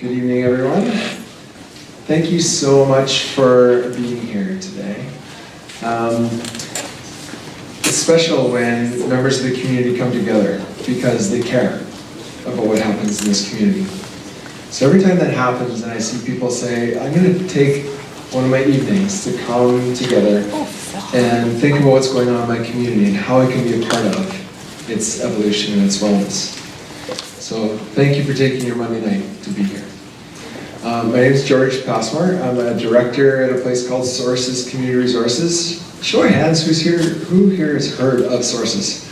Good evening, everyone. Thank you so much for being here today. It's special when members of the community come together because they care about what happens in this community. So every time that happens and I see people say, I'm going to take one of my evenings to come together and think about what's going on in my community and how I can be a part of its evolution and its wellness. So thank you for taking your Monday night to be here. My name is George Passmore. I'm a director at a place called Sources Community Resources. Show of hands, who here has heard of Sources?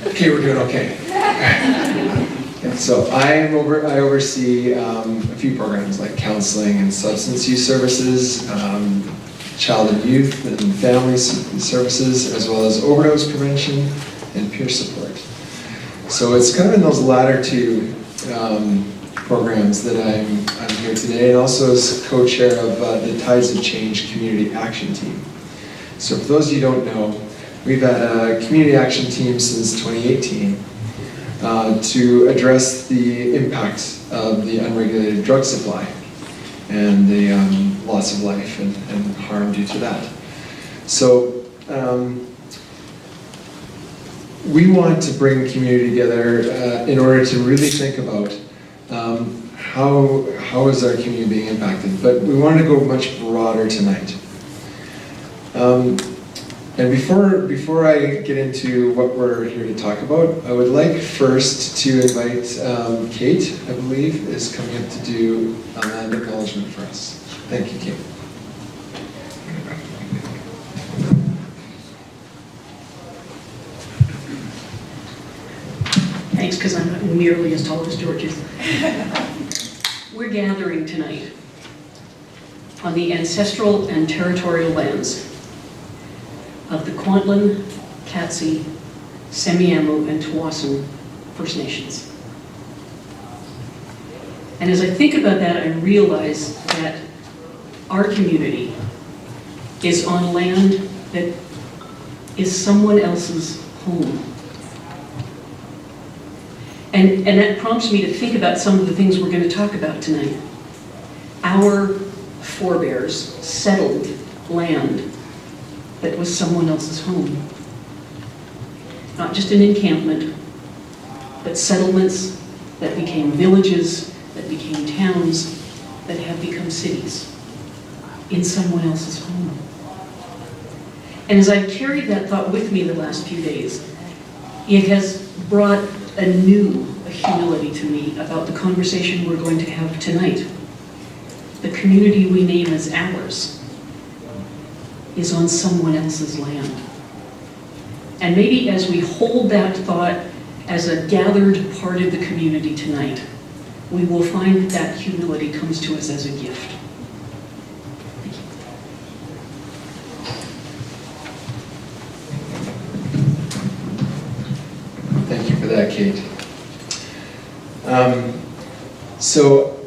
Okay, we're doing okay. Yeah, so I oversee a few programs like counseling and substance use services, child and youth and family services, as well as overdose prevention and peer support. So it's kind of in those latter two programs that I'm here today, and also as co-chair of the Tides of Change Community Action Team. So for those of you who don't know, we've had a community action team since 2018 to address the impact of the unregulated drug supply and the loss of life and harm due to that. So we want to bring the community together in order to really think about how is our community being impacted. But we wanted to go much broader tonight. And before I get into what we're here to talk about, I would like first to invite Kate, I believe, is coming up to do a land acknowledgement for us. Thank you, Kate. Thanks, because I'm not nearly as tall as George is. We're gathering tonight on the ancestral and territorial lands of the Kwantlen, Katzie, Semiahmoo, and Tsawwassen First Nations. And as I think about that, I realize that our community is on land that is someone else's home. And that prompts me to think about some of the things we're going to talk about tonight. Our forebears settled land that was someone else's home. Not just an encampment, but settlements that became villages, that became towns, that have become cities in someone else's home. And as I've carried that thought with me the last few days, it has brought a humility to me about the conversation we're going to have tonight. The community we name as ours is on someone else's land. And maybe as we hold that thought as a gathered part of the community tonight, we will find that humility comes to us as a gift. Thank you. Thank you for that, Kate. So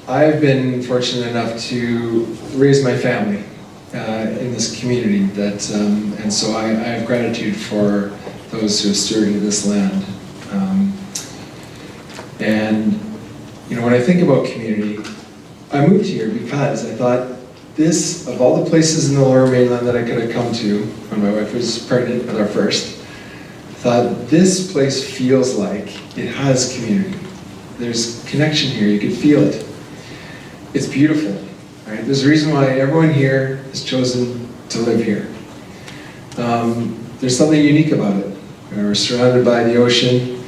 I've been fortunate enough to raise my family in this community, and so I have gratitude for those who have stewarded this land. And you know, when I think about community, I moved here because I thought this, of all the places in the Lower Mainland that I could have come to when my wife was pregnant with our first, I thought this place feels like it has community. There's connection here, you can feel it. It's beautiful, right? There's a reason why everyone here has chosen to live here. There's something unique about it. We're surrounded by the ocean.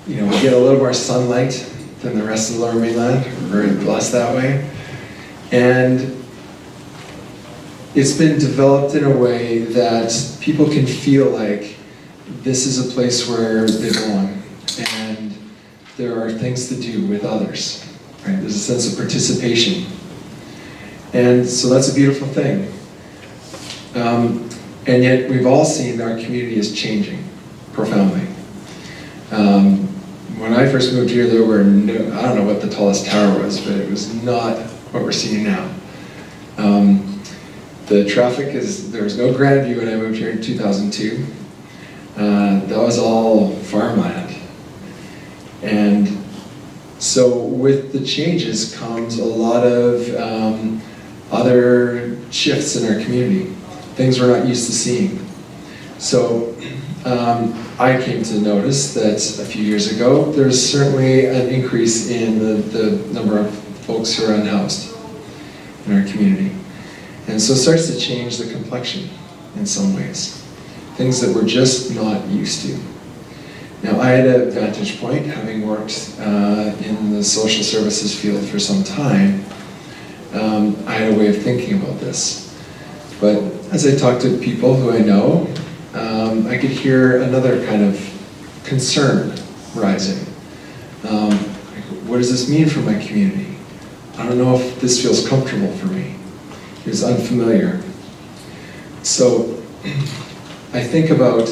You know, we get a little more sunlight than the rest of the Lower Mainland. We're very blessed that way. And it's been developed in a way that people can feel like this is a place where they belong. And there are things to do with others. Right? There's a sense of participation. And so that's a beautiful thing. And yet we've all seen our community is changing profoundly. When I first moved here, there were no, I don't know what the tallest tower was, but it was not what we're seeing now. The traffic there was no Grandview when I moved here in 2002. That was all farmland. And So with the changes comes a lot of other shifts in our community, things we're not used to seeing. So I came to notice that a few years ago, there's certainly an increase in the number of folks who are unhoused in our community. And so it starts to change the complexion in some ways, things that we're just not used to. Now, I had a vantage point, having worked in the social services field for some time. I had a way of thinking about this. But as I talked to people who I know, I could hear another kind of concern rising. What does this mean for my community? I don't know if this feels comfortable for me. It's unfamiliar. So I think about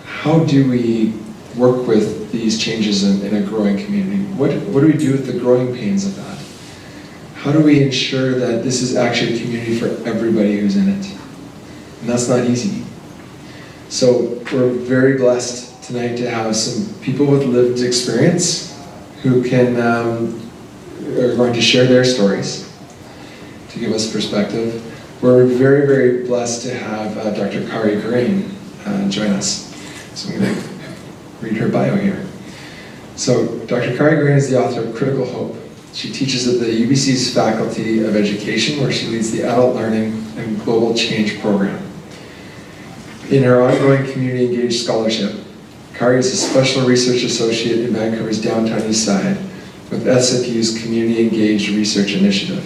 how do we work with these changes in a growing community? What do we do with the growing pains of that? How do we ensure that this is actually a community for everybody who's in it? And that's not easy. So we're very blessed tonight to have some people with lived experience who can are going to share their stories to give us perspective. We're very, very blessed to have Dr. Kari Grain join us. So I'm going to read her bio here. So Dr. Kari Grain is the author of Critical Hope. She teaches at the UBC's Faculty of Education, where she leads the Adult Learning and Global Change program. In her ongoing community engaged scholarship, Kari is a Special Research Associate in Vancouver's Downtown East Side with SFU's Community Engaged Research Initiative.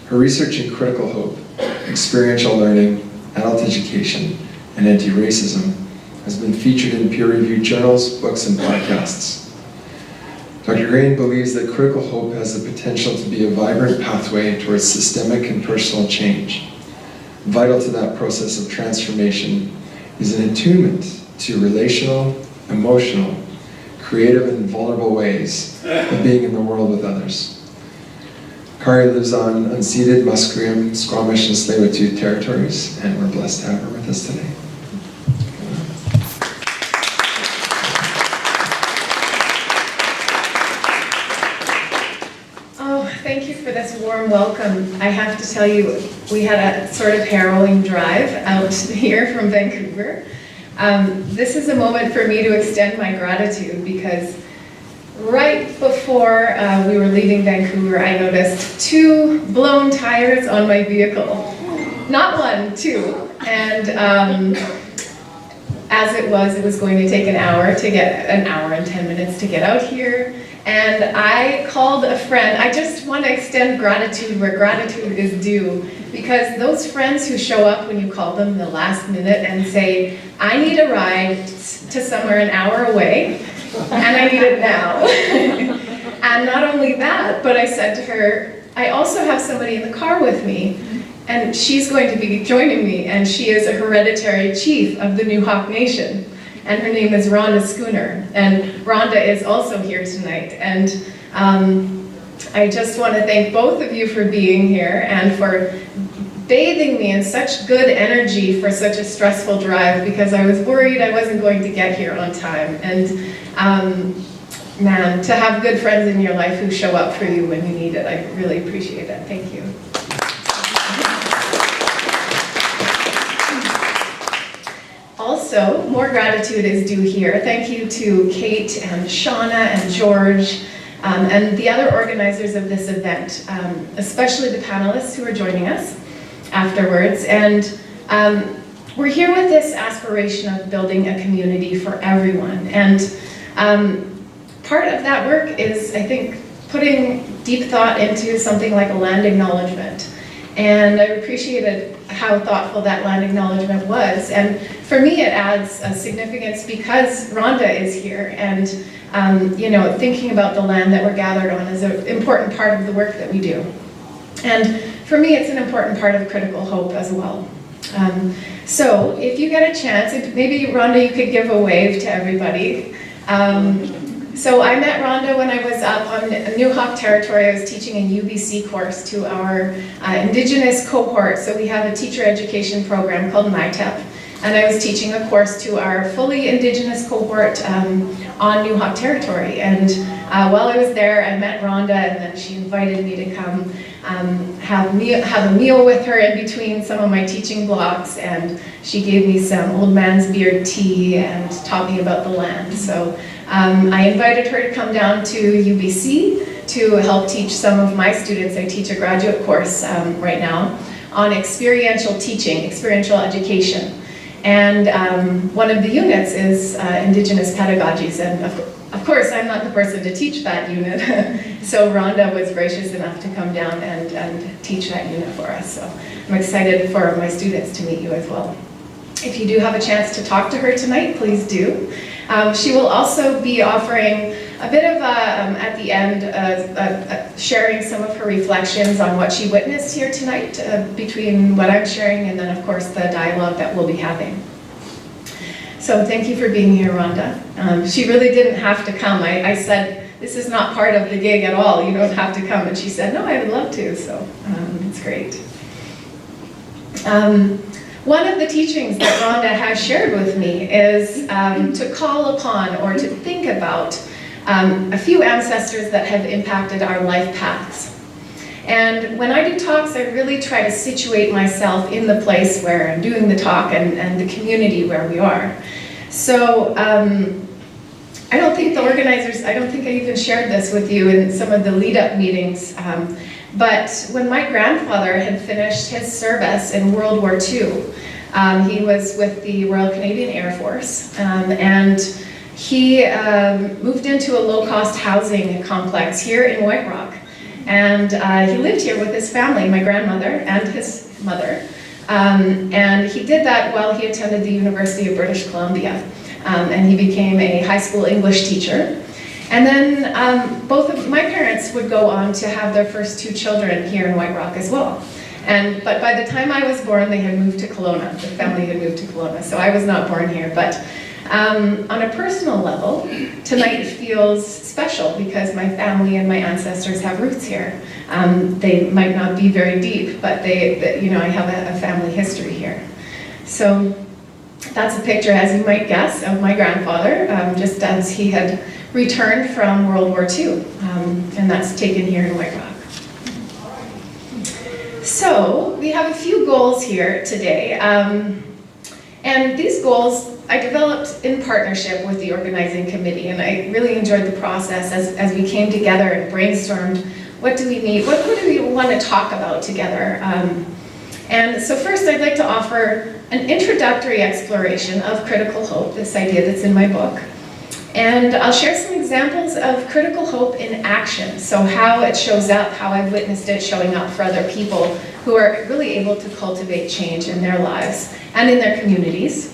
Her research in critical hope, experiential learning, adult education, and anti-racism has been featured in peer-reviewed journals, books, and podcasts. Dr. Grain believes that critical hope has the potential to be a vibrant pathway towards systemic and personal change. Vital to that process of transformation is an attunement to relational, emotional, creative, and vulnerable ways of being in the world with others. Kari lives on unceded Musqueam, Squamish, and Tsleil-Waututh territories, and we're blessed to have her with us today. Thank you for this warm welcome. I have to tell you, we had a sort of harrowing drive out here from Vancouver. This is a moment for me to extend my gratitude because right before we were leaving Vancouver, I noticed 2 blown tires on my vehicle. Not 1, 2. And as it was going to take an hour and 10 minutes to get out here. And I called a friend. I just want to extend gratitude where gratitude is due, because those friends who show up when you call them the last minute and say, I need a ride to somewhere an hour away, and I need it now. And not only that, but I said to her, I also have somebody in the car with me, and she's going to be joining me, and she is a hereditary chief of the Newhawk Nation. And her name is Rhonda Schooner, and Rhonda is also here tonight. And I just want to thank both of you for being here and for bathing me in such good energy for such a stressful drive, because I was worried I wasn't going to get here on time. And man, to have good friends in your life who show up for you when you need it, I really appreciate it. Thank you. Also, more gratitude is due here. Thank you to Kate and Shauna and George and the other organizers of this event, especially the panelists who are joining us afterwards. And we're here with this aspiration of building a community for everyone. And part of that work is, I think, putting deep thought into something like a land acknowledgement. And I appreciated how thoughtful that land acknowledgement was. And for me, it adds a significance because Rhonda is here, and you know, thinking about the land that we're gathered on is an important part of the work that we do. And for me, it's an important part of critical hope as well. So if you get a chance, maybe Rhonda, you could give a wave to everybody. So I met Rhonda when I was up on Newhawk territory. I was teaching a UBC course to our Indigenous cohort. So we have a teacher education program called MyTEP. and I was teaching a course to our fully Indigenous cohort on New Hawk territory. And while I was there, I met Rhonda, and then she invited me to come have a meal with her in between some of my teaching blocks, and she gave me some old man's beard tea and taught me about the land. So I invited her to come down to UBC to help teach some of my students. I teach a graduate course right now on experiential teaching, experiential education. And one of the units is Indigenous pedagogies, and of course I'm not the person to teach that unit, so Rhonda was gracious enough to come down and teach that unit for us. So I'm excited for my students to meet you as well. If you do have a chance to talk to her tonight, please do. She will also be offering a bit of, at the end, sharing some of her reflections on what she witnessed here tonight, between what I'm sharing and then, of course, the dialogue that we'll be having. So thank you for being here, Rhonda. She really didn't have to come. I said, this is not part of the gig at all. You don't have to come. And she said, no, I would love to. So it's great. One of the teachings that Rhonda has shared with me is to call upon or to think about a few ancestors that have impacted our life paths. And when I do talks, I really try to situate myself in the place where I'm doing the talk and the community where we are. So I don't think the organizers, I don't think I even shared this with you in some of the lead-up meetings, but when my grandfather had finished his service in World War II, he was with the Royal Canadian Air Force, and he moved into a low-cost housing complex here in White Rock. And he lived here with his family, my grandmother and his mother. And he did that while he attended the University of British Columbia. And he became a high school English teacher. And then both of my parents would go on to have their first 2 children here in White Rock as well. But by the time I was born, they had moved to Kelowna. The family had moved to Kelowna, so I was not born here. But on a personal level, tonight feels special because my family and my ancestors have roots here. They might not be very deep, but I have a family history here. So that's a picture, as you might guess, of my grandfather, just as he had returned from World War II, and that's taken here in White Rock. So we have a few goals here today, and these goals I developed in partnership with the organizing committee, and I really enjoyed the process as we came together and brainstormed what do we need, what do we want to talk about together. And so first I'd like to offer an introductory exploration of critical hope, this idea that's in my book. And I'll share some examples of critical hope in action, so how it shows up, how I've witnessed it showing up for other people who are really able to cultivate change in their lives and in their communities.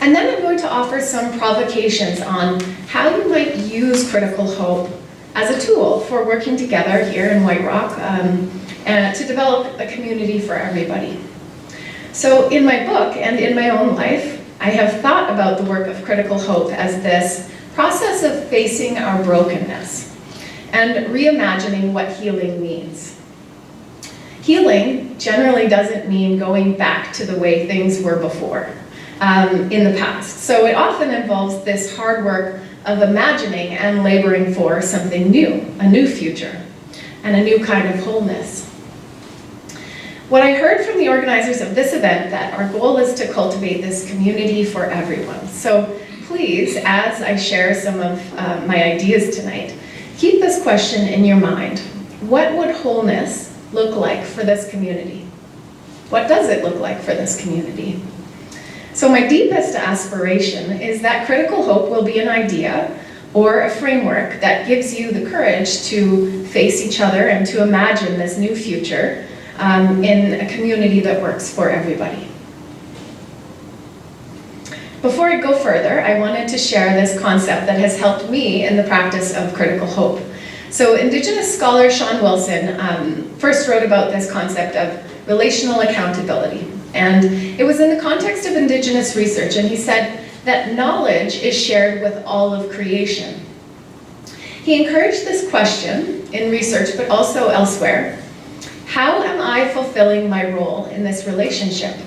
And then I'm going to offer some provocations on how you might use critical hope as a tool for working together here in White Rock and to develop a community for everybody. So in my book and in my own life, I have thought about the work of critical hope as this process of facing our brokenness and reimagining what healing means. Healing generally doesn't mean going back to the way things were before. In the past. So it often involves this hard work of imagining and laboring for something new, a new future, and a new kind of wholeness. What I heard from the organizers of this event, that our goal is to cultivate this community for everyone. So please, as I share some of my ideas tonight, keep this question in your mind. What would wholeness look like for this community? What does it look like for this community? So my deepest aspiration is that critical hope will be an idea or a framework that gives you the courage to face each other and to imagine this new future in a community that works for everybody. Before I go further, I wanted to share this concept that has helped me in the practice of critical hope. So Indigenous scholar Sean Wilson first wrote about this concept of relational accountability. And it was in the context of Indigenous research, and he said that knowledge is shared with all of creation. He encouraged this question in research, but also elsewhere. How am I fulfilling my role in this relationship?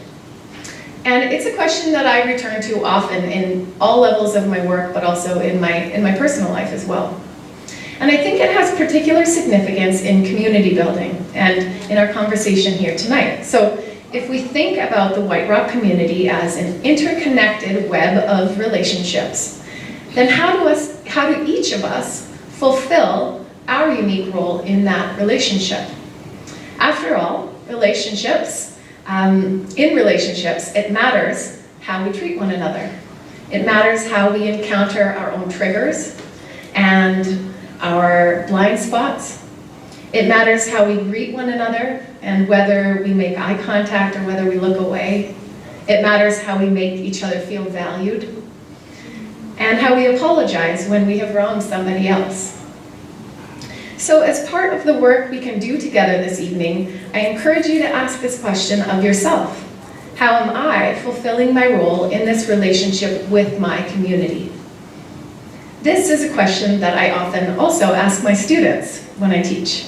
And it's a question that I return to often in all levels of my work, but also in my personal life as well. And I think it has particular significance in community building and in our conversation here tonight. So if we think about the White Rock community as an interconnected web of relationships, then how do each of us fulfill our unique role in that relationship? After all, relationships, it matters how we treat one another. It matters how we encounter our own triggers and our blind spots. It matters how we greet one another and whether we make eye contact or whether we look away. It matters how we make each other feel valued and how we apologize when we have wronged somebody else. So as part of the work we can do together this evening, I encourage you to ask this question of yourself. How am I fulfilling my role in this relationship with my community? This is a question that I often also ask my students when I teach.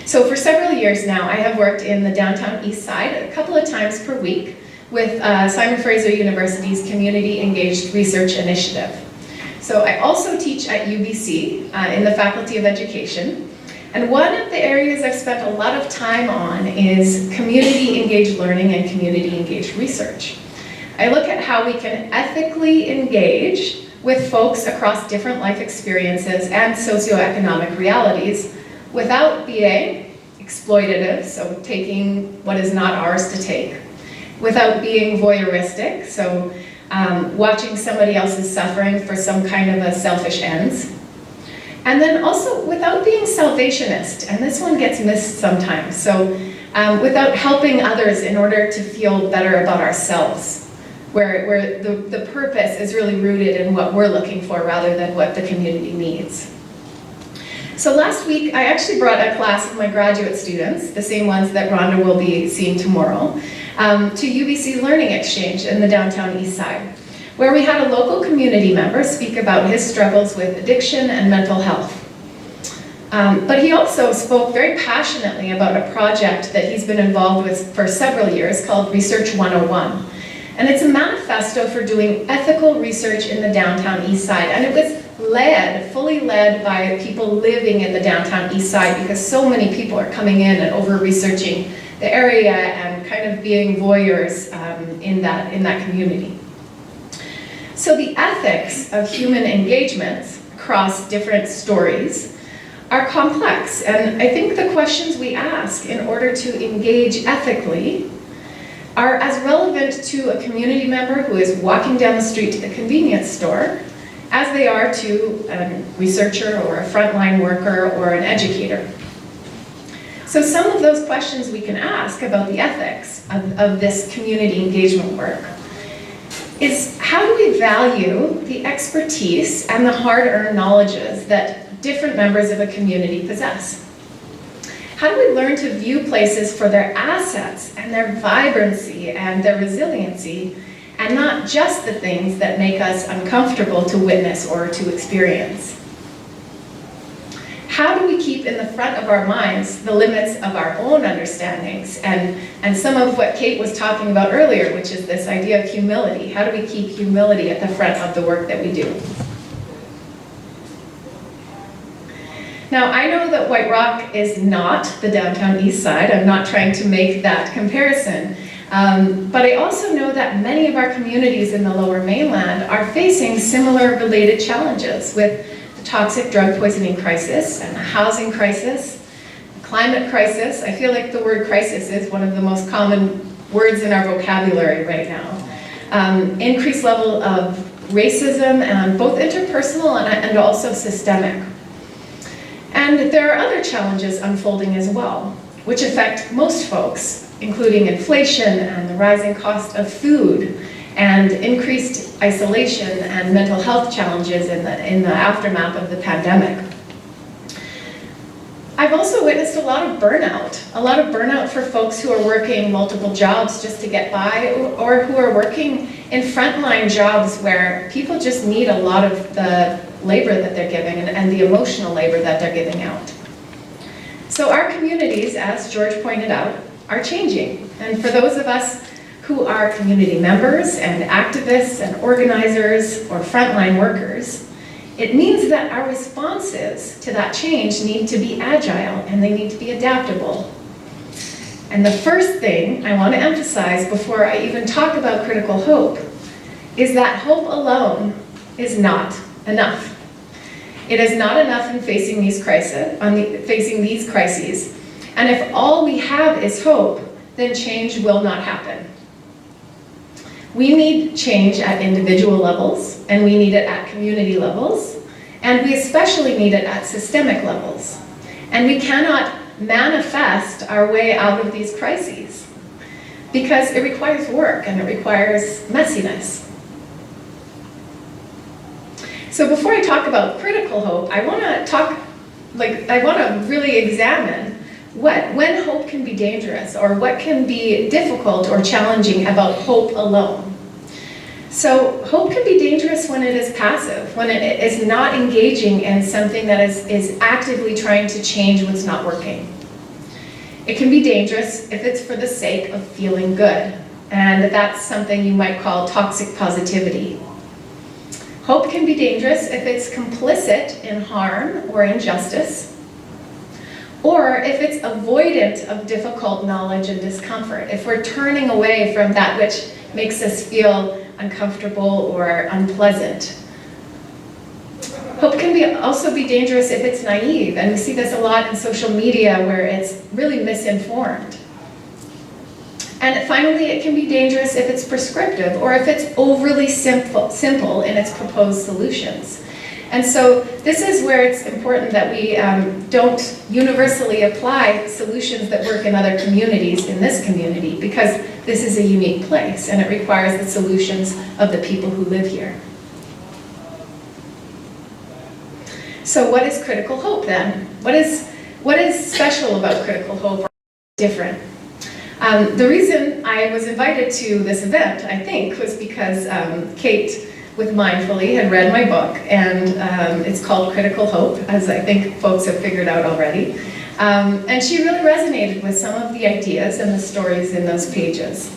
So for several years now, I have worked in the downtown east side a couple of times per week with Simon Fraser University's Community Engaged Research Initiative. So I also teach at UBC in the Faculty of Education. And one of the areas I've spent a lot of time on is community engaged learning and community engaged research. I look at how we can ethically engage with folks across different life experiences and socioeconomic realities without being exploitative, so taking what is not ours to take, without being voyeuristic, so watching somebody else's suffering for some kind of a selfish ends. And then also without being salvationist, and this one gets missed sometimes, so without helping others in order to feel better about ourselves, where the purpose is really rooted in what we're looking for rather than what the community needs. So last week, I actually brought a class of my graduate students, the same ones that Rhonda will be seeing tomorrow, to UBC Learning Exchange in the downtown east side, where we had a local community member speak about his struggles with addiction and mental health. But he also spoke very passionately about a project that he's been involved with for several years called Research 101. And it's a manifesto for doing ethical research in the downtown east side. And it was fully led by people living in the downtown east side, because so many people are coming in and over-researching the area and kind of being voyeurs in that community. So the ethics of human engagements across different stories are complex, and I think the questions we ask in order to engage ethically are as relevant to a community member who is walking down the street to the convenience store as they are to a researcher or a frontline worker or an educator. So some of those questions we can ask about the ethics of this community engagement work is, how do we value the expertise and the hard-earned knowledges that different members of a community possess? How do we learn to view places for their assets and their vibrancy and their resiliency, and not just the things that make us uncomfortable to witness or to experience? How do we keep in the front of our minds the limits of our own understandings and some of what Kate was talking about earlier, which is this idea of humility? How do we keep humility at the front of the work that we do? Now, I know that White Rock is not the downtown east side. I'm not trying to make that comparison. But I also know that many of our communities in the Lower Mainland are facing similar related challenges with the toxic drug poisoning crisis and the housing crisis, the climate crisis. I feel like the word crisis is one of the most common words in our vocabulary right now. Increased level of racism, and both interpersonal and also systemic. And there are other challenges unfolding as well, which affect most folks, including inflation and the rising cost of food and increased isolation and mental health challenges in the aftermath of the pandemic. I've also witnessed a lot of burnout for folks who are working multiple jobs just to get by, or who are working in frontline jobs where people just need a lot of the labor that they're giving and the emotional labor that they're giving out. So our communities, as George pointed out, are changing. And for those of us who are community members and activists and organizers or frontline workers, it means that our responses to that change need to be agile and they need to be adaptable. And the first thing I want to emphasize before I even talk about critical hope is that hope alone is not enough. It is not enough in facing these crises, and if all we have is hope, then change will not happen. We need change at individual levels, and we need it at community levels, and we especially need it at systemic levels. And we cannot manifest our way out of these crises because it requires work and it requires messiness. So before I talk about critical hope, I want to really examine when hope can be dangerous or what can be difficult or challenging about hope alone. So hope can be dangerous when it is passive, when it is not engaging in something that is actively trying to change what's not working. It can be dangerous if it's for the sake of feeling good, and that's something you might call toxic positivity. Hope can be dangerous if it's complicit in harm or injustice, or if it's avoidant of difficult knowledge and discomfort, if we're turning away from that which makes us feel uncomfortable or unpleasant. Hope can also be dangerous if it's naive, and we see this a lot in social media where it's really misinformed. And finally, it can be dangerous if it's prescriptive or if it's overly simple in its proposed solutions. And so this is where it's important that we don't universally apply solutions that work in other communities in this community, because this is a unique place and it requires the solutions of the people who live here. So what is critical hope then? What is special about critical hope or different? The reason I was invited to this event, I think, was because Kate with Mindfully had read my book, and it's called Critical Hope, as I think folks have figured out already. And she really resonated with some of the ideas and the stories in those pages.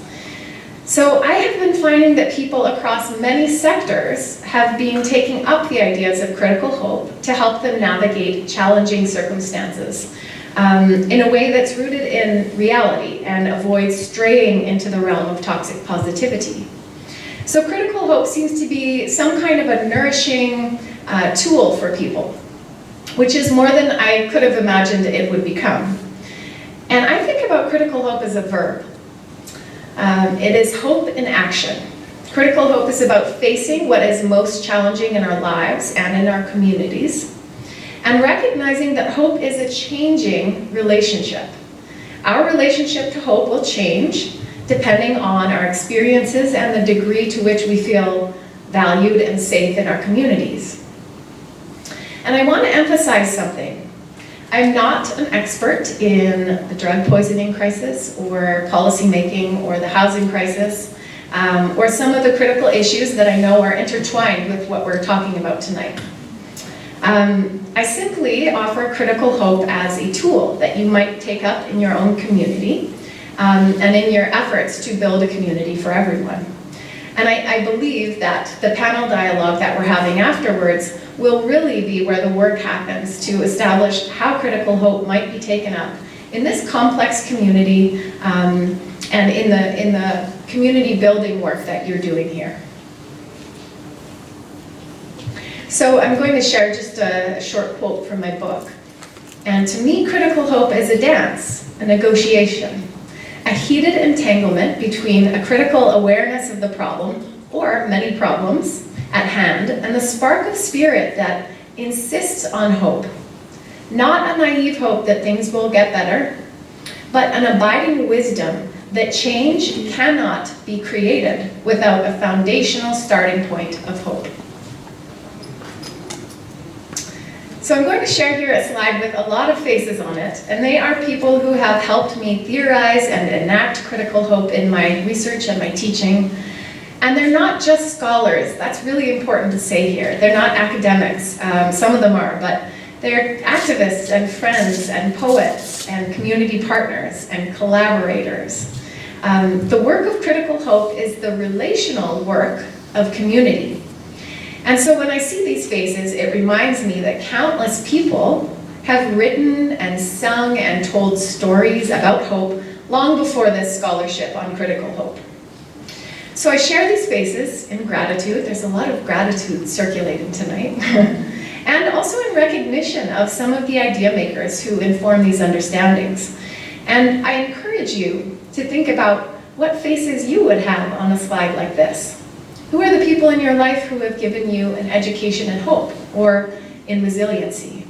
So I have been finding that people across many sectors have been taking up the ideas of critical hope to help them navigate challenging circumstances in a way that's rooted in reality and avoids straying into the realm of toxic positivity. So critical hope seems to be some kind of a nourishing tool for people, which is more than I could have imagined it would become. And I think about critical hope as a verb. It is hope in action. Critical hope is about facing what is most challenging in our lives and in our communities, and recognizing that hope is a changing relationship. Our relationship to hope will change depending on our experiences and the degree to which we feel valued and safe in our communities. And I want to emphasize something. I'm not an expert in the drug poisoning crisis or policy making or the housing crisis or some of the critical issues that I know are intertwined with what we're talking about tonight. I simply offer critical hope as a tool that you might take up in your own community and in your efforts to build a community for everyone. And I believe that the panel dialogue that we're having afterwards will really be where the work happens to establish how critical hope might be taken up in this complex community and in the community building work that you're doing here. So I'm going to share just a short quote from my book. And to me, critical hope is a dance, a negotiation, a heated entanglement between a critical awareness of the problem, or many problems, at hand, and the spark of spirit that insists on hope. Not a naive hope that things will get better, but an abiding wisdom that change cannot be created without a foundational starting point of hope. So I'm going to share here a slide with a lot of faces on it, and they are people who have helped me theorize and enact critical hope in my research and my teaching. And they're not just scholars. That's really important to say here. They're not academics. Some of them are, but they're activists and friends and poets and community partners and collaborators. The work of critical hope is the relational work of community. And so when I see these faces, it reminds me that countless people have written and sung and told stories about hope long before this scholarship on critical hope. So I share these faces in gratitude. There's a lot of gratitude circulating tonight. And also in recognition of some of the idea makers who inform these understandings. And I encourage you to think about what faces you would have on a slide like this. Who are the people in your life who have given you an education in hope or in resiliency?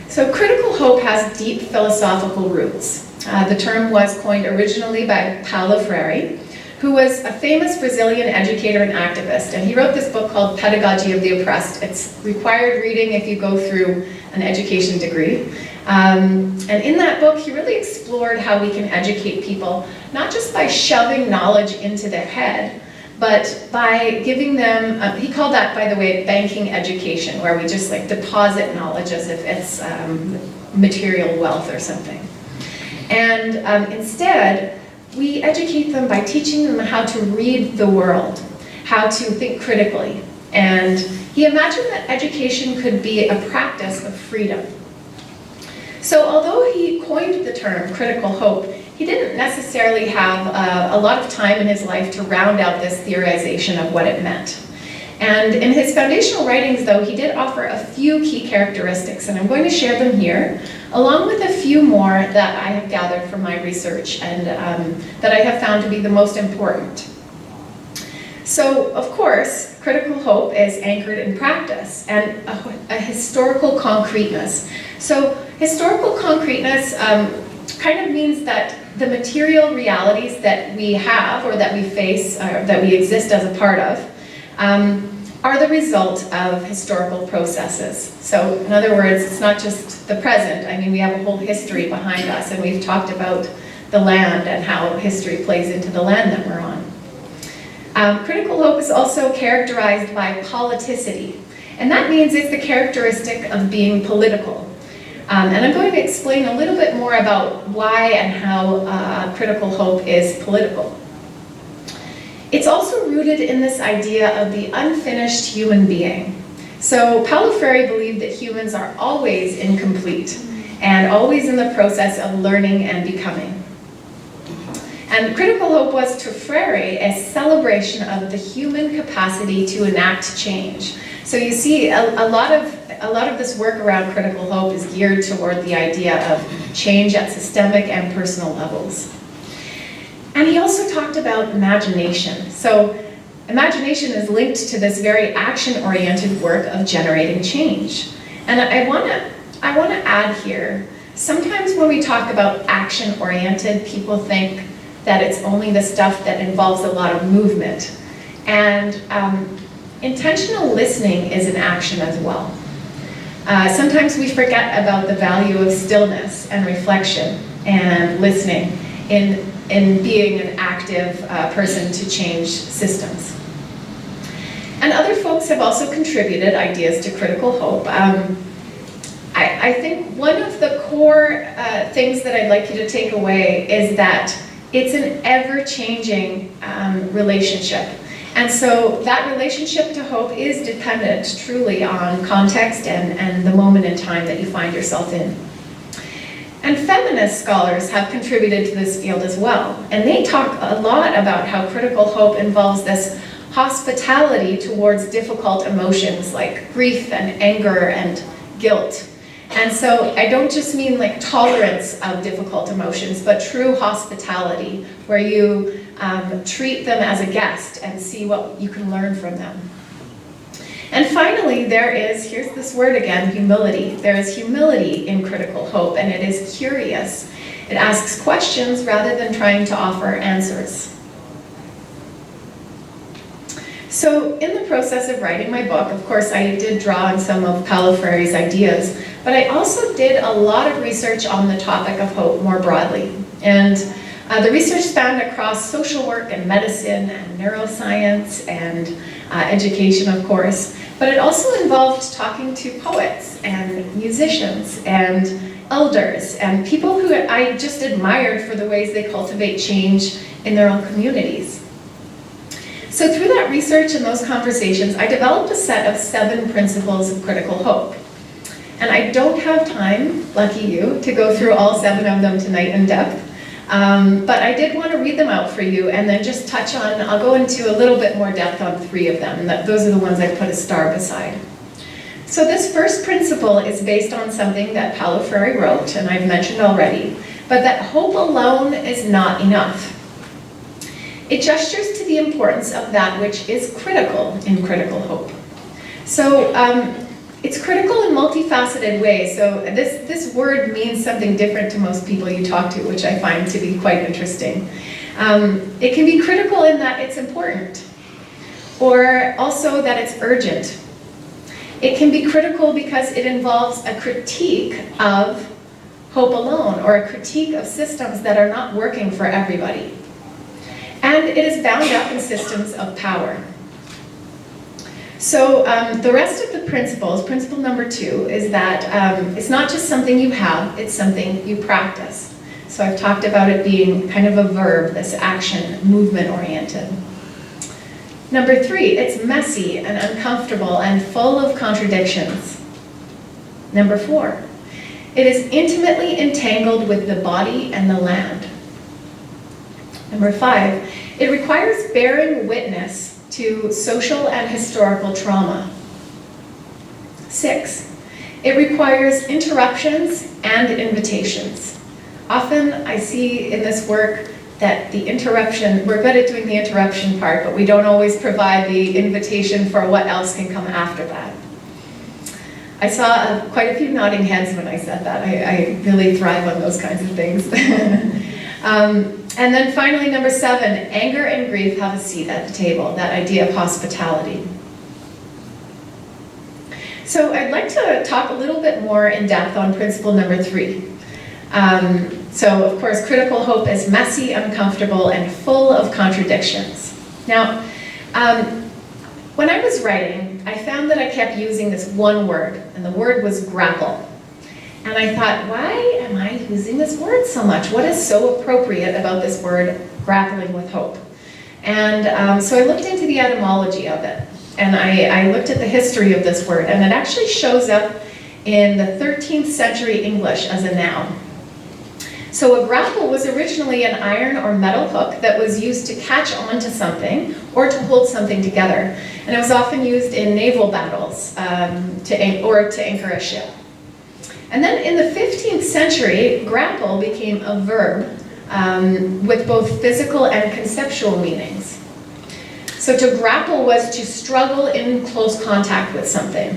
So critical hope has deep philosophical roots. The term was coined originally by Paulo Freire, who was a famous Brazilian educator and activist, and he wrote this book called Pedagogy of the Oppressed. It's required reading if you go through an education degree. And in that book, he really explored how we can educate people, not just by shoving knowledge into their head, but by giving them, he called that, by the way, banking education, where we just like deposit knowledge as if it's material wealth or something. And instead, we educate them by teaching them how to read the world, how to think critically. And he imagined that education could be a practice of freedom. So although he coined the term critical hope, he didn't necessarily have a lot of time in his life to round out this theorization of what it meant. And in his foundational writings, though, he did offer a few key characteristics, and I'm going to share them here, along with a few more that I have gathered from my research and that I have found to be the most important. So, of course, critical hope is anchored in practice and a historical concreteness. So, historical concreteness kind of means that the material realities that we have or that we face, or that we exist as a part of, are the result of historical processes. So in other words, it's not just the present. I mean, we have a whole history behind us, and we've talked about the land and how history plays into the land that we're on. Critical hope is also characterized by politicity, and that means it's the characteristic of being political. And I'm going to explain a little bit more about why and how critical hope is political. It's also rooted in this idea of the unfinished human being. So Paulo Freire believed that humans are always incomplete and always in the process of learning and becoming. And critical hope was to Freire a celebration of the human capacity to enact change. So you see, a lot of this work around critical hope is geared toward the idea of change at systemic and personal levels. And he also talked about imagination. So imagination is linked to this very action-oriented work of generating change. And I want to add here, sometimes when we talk about action-oriented, people think that it's only the stuff that involves a lot of movement. And intentional listening is an action as well. Sometimes we forget about the value of stillness and reflection and listening in being an active person to change systems. And other folks have also contributed ideas to critical hope. I think one of the core things that I'd like you to take away is that it's an ever-changing relationship. And so that relationship to hope is dependent truly on context and the moment in time that you find yourself in. And feminist scholars have contributed to this field as well. And they talk a lot about how critical hope involves this hospitality towards difficult emotions like grief and anger and guilt. And so I don't just mean like tolerance of difficult emotions, but true hospitality, where you treat them as a guest and see what you can learn from them. And finally, here's this word again, humility. There is humility in critical hope, and it is curious. It asks questions rather than trying to offer answers. So in the process of writing my book, of course, I did draw on some of Paulo Freire's ideas, but I also did a lot of research on the topic of hope more broadly. And the research spanned across social work and medicine and neuroscience and education, of course, but it also involved talking to poets and musicians and elders and people who I just admired for the ways they cultivate change in their own communities. So through that research and those conversations, I developed a set of 7 principles of critical hope. And I don't have time, lucky you, to go through all 7 of them tonight in depth. But I did want to read them out for you and then just touch on, I'll go into a little bit more depth on 3 of them. And those are the ones I put a star beside. So this first principle is based on something that Paulo Freire wrote, and I've mentioned already, but that hope alone is not enough. It gestures to the importance of that which is critical in critical hope. So it's critical in multifaceted ways. So this word means something different to most people you talk to, which I find to be quite interesting. It can be critical in that it's important, or also that it's urgent. It can be critical because it involves a critique of hope alone, or a critique of systems that are not working for everybody. And it is bound up in systems of power. So the rest of the principles, principle number 2, is that it's not just something you have, it's something you practice. So I've talked about it being kind of a verb, this action, movement-oriented. Number 3, it's messy and uncomfortable and full of contradictions. Number 4, it is intimately entangled with the body and the land. Number 5, it requires bearing witness to social and historical trauma. 6, it requires interruptions and invitations. Often I see in this work that the interruption, we're good at doing the interruption part, but we don't always provide the invitation for what else can come after that. I saw quite a few nodding heads when I said that. I really thrive on those kinds of things. And then finally, number 7, anger and grief have a seat at the table, that idea of hospitality. So I'd like to talk a little bit more in depth on principle number 3. So of course, critical hope is messy, uncomfortable, and full of contradictions. Now, when I was writing, I found that I kept using this one word, and the word was grapple. And I thought, why am I using this word so much? What is so appropriate about this word, grappling with hope? And so I looked into the etymology of it, and I looked at the history of this word, and it actually shows up in the 13th century English as a noun. So a grapple was originally an iron or metal hook that was used to catch onto something or to hold something together. And it was often used in naval battles to anchor a ship. And then in the 15th century, grapple became a verb with both physical and conceptual meanings. So to grapple was to struggle in close contact with something.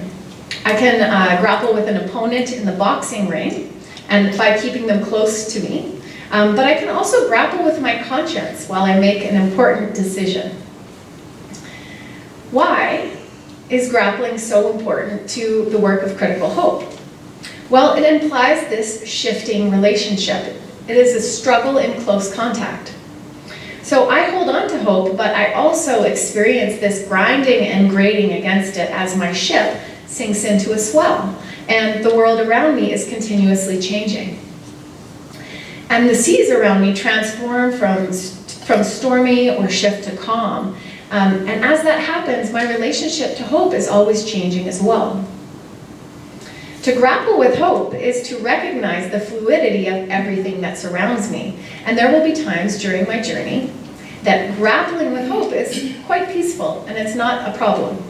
I can grapple with an opponent in the boxing ring, and by keeping them close to me. But I can also grapple with my conscience while I make an important decision. Why is grappling so important to the work of critical hope? Well, it implies this shifting relationship. It is a struggle in close contact. So I hold on to hope, but I also experience this grinding and grating against it as my ship sinks into a swell, and the world around me is continuously changing. And the seas around me transform from stormy or shift to calm. And as that happens, my relationship to hope is always changing as well. To grapple with hope is to recognize the fluidity of everything that surrounds me. And there will be times during my journey that grappling with hope is quite peaceful and it's not a problem.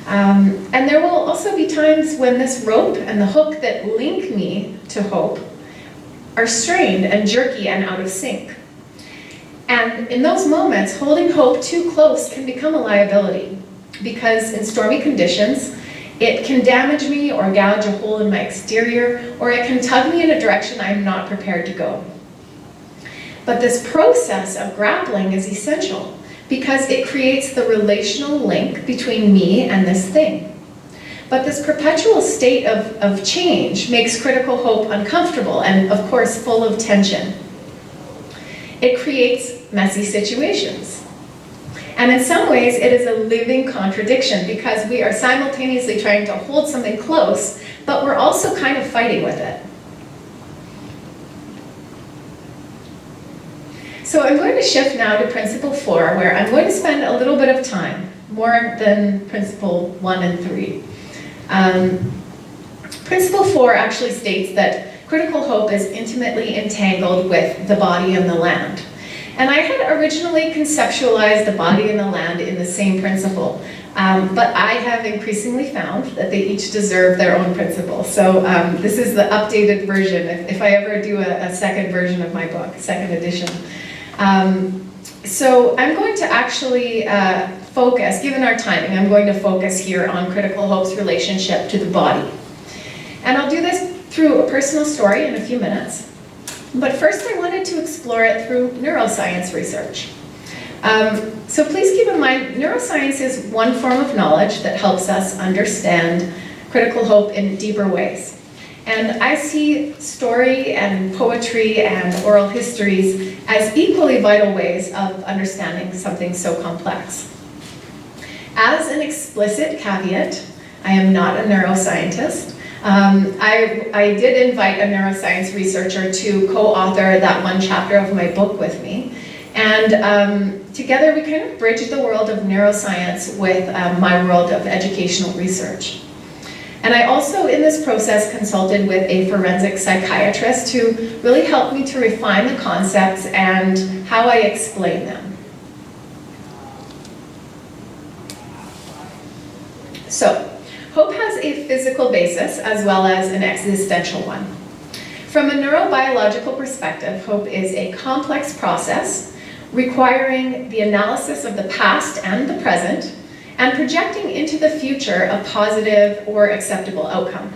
And there will also be times when this rope and the hook that link me to hope are strained and jerky and out of sync. And in those moments, holding hope too close can become a liability, because in stormy conditions, it can damage me or gouge a hole in my exterior, or it can tug me in a direction I'm not prepared to go. But this process of grappling is essential, because it creates the relational link between me and this thing. But this perpetual state of change makes critical hope uncomfortable and, of course, full of tension. It creates messy situations. And in some ways, it is a living contradiction, because we are simultaneously trying to hold something close, but we're also kind of fighting with it. So I'm going to shift now to principle 4, where I'm going to spend a little bit of time, more than principle 1 and 3. Principle 4 actually states that critical hope is intimately entangled with the body and the land. And I had originally conceptualized the body and the land in the same principle, but I have increasingly found that they each deserve their own principle. So this is the updated version, if I ever do a second version of my book, second edition. So I'm going to actually focus, given our timing, I'm going to focus here on critical hope's relationship to the body. And I'll do this through a personal story in a few minutes. But first I wanted to explore it through neuroscience research. So please keep in mind, neuroscience is one form of knowledge that helps us understand critical hope in deeper ways. And I see story and poetry and oral histories as equally vital ways of understanding something so complex. As an explicit caveat, I am not a neuroscientist. I did invite a neuroscience researcher to co-author that one chapter of my book with me. And together we kind of bridged the world of neuroscience with my world of educational research. And I also, in this process, consulted with a forensic psychiatrist who really helped me to refine the concepts and how I explain them. So, hope has a physical basis as well as an existential one. From a neurobiological perspective, hope is a complex process requiring the analysis of the past and the present and projecting into the future a positive or acceptable outcome.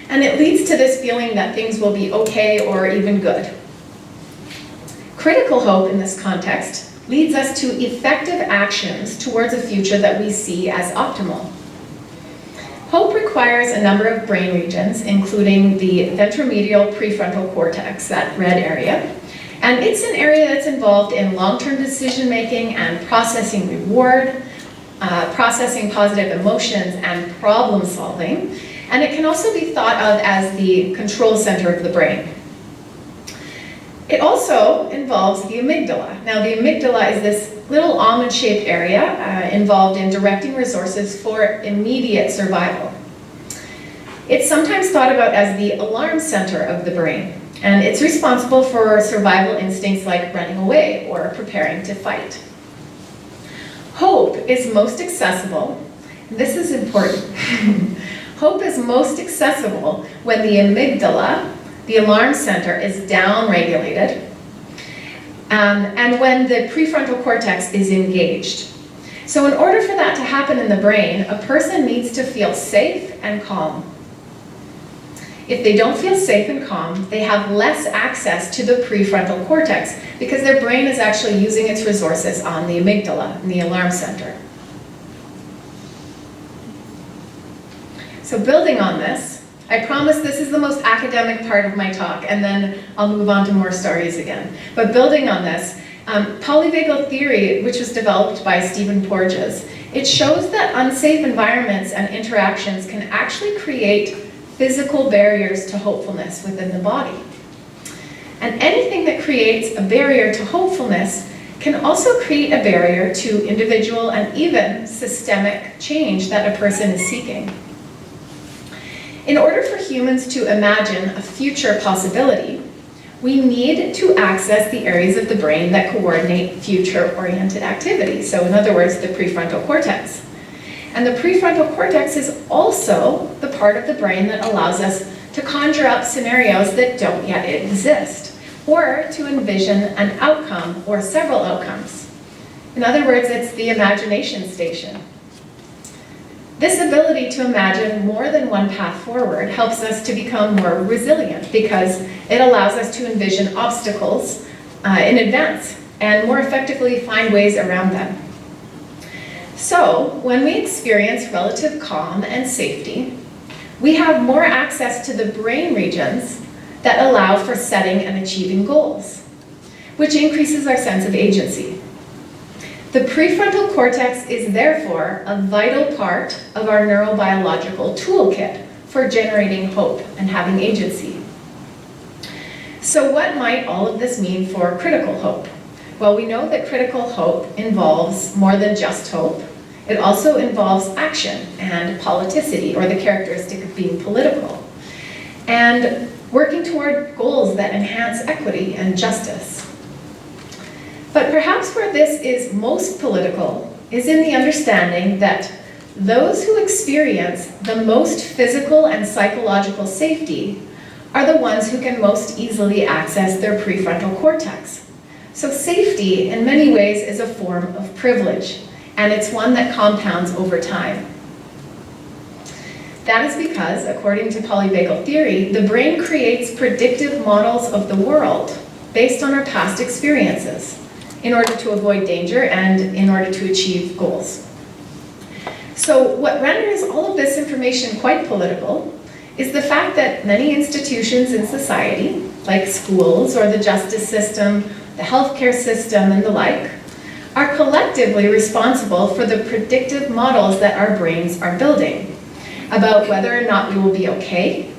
And it leads to this feeling that things will be okay or even good. Critical hope in this context leads us to effective actions towards a future that we see as optimal. Hope requires a number of brain regions, including the ventromedial prefrontal cortex, that red area. And it's an area that's involved in long-term decision-making and processing reward, processing positive emotions and problem-solving. And it can also be thought of as the control center of the brain. It also involves the amygdala. Now, the amygdala is this little almond-shaped area involved in directing resources for immediate survival. It's sometimes thought about as the alarm center of the brain, and it's responsible for survival instincts like running away or preparing to fight. Hope is most accessible, this is important, hope is most accessible when the amygdala, the alarm center, is down-regulated, and when the prefrontal cortex is engaged. So in order for that to happen in the brain, a person needs to feel safe and calm. If they don't feel safe and calm, they have less access to the prefrontal cortex because their brain is actually using its resources on the amygdala, the alarm center. So building on this, I promise this is the most academic part of my talk, and then I'll move on to more stories again. But building on this, polyvagal theory, which was developed by Stephen Porges, it shows that unsafe environments and interactions can actually create physical barriers to hopefulness within the body. And anything that creates a barrier to hopefulness can also create a barrier to individual and even systemic change that a person is seeking. In order for humans to imagine a future possibility, we need to access the areas of the brain that coordinate future-oriented activity. So in other words, the prefrontal cortex. And the prefrontal cortex is also the part of the brain that allows us to conjure up scenarios that don't yet exist, or to envision an outcome or several outcomes. In other words, it's the imagination station. This ability to imagine more than one path forward helps us to become more resilient because it allows us to envision obstacles in advance and more effectively find ways around them. So, when we experience relative calm and safety, we have more access to the brain regions that allow for setting and achieving goals, which increases our sense of agency. The prefrontal cortex is therefore a vital part of our neurobiological toolkit for generating hope and having agency. So what might all of this mean for critical hope? Well, we know that critical hope involves more than just hope. It also involves action and politicity, or the characteristic of being political, and working toward goals that enhance equity and justice. But perhaps where this is most political is in the understanding that those who experience the most physical and psychological safety are the ones who can most easily access their prefrontal cortex. So safety, in many ways, is a form of privilege, and it's one that compounds over time. That is because, according to polyvagal theory, the brain creates predictive models of the world based on our past experiences in order to avoid danger and in order to achieve goals. So what renders all of this information quite political is the fact that many institutions in society, like schools or the justice system, the healthcare system, and the like, are collectively responsible for the predictive models that our brains are building about whether or not we will be okay,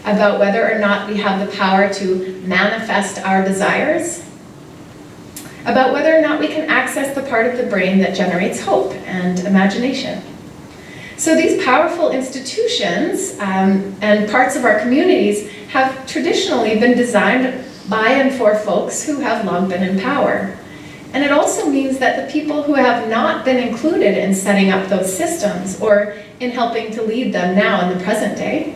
about whether or not we have the power to manifest our desires, about whether or not we can access the part of the brain that generates hope and imagination. So these powerful institutions and parts of our communities have traditionally been designed by and for folks who have long been in power. And it also means that the people who have not been included in setting up those systems or in helping to lead them now in the present day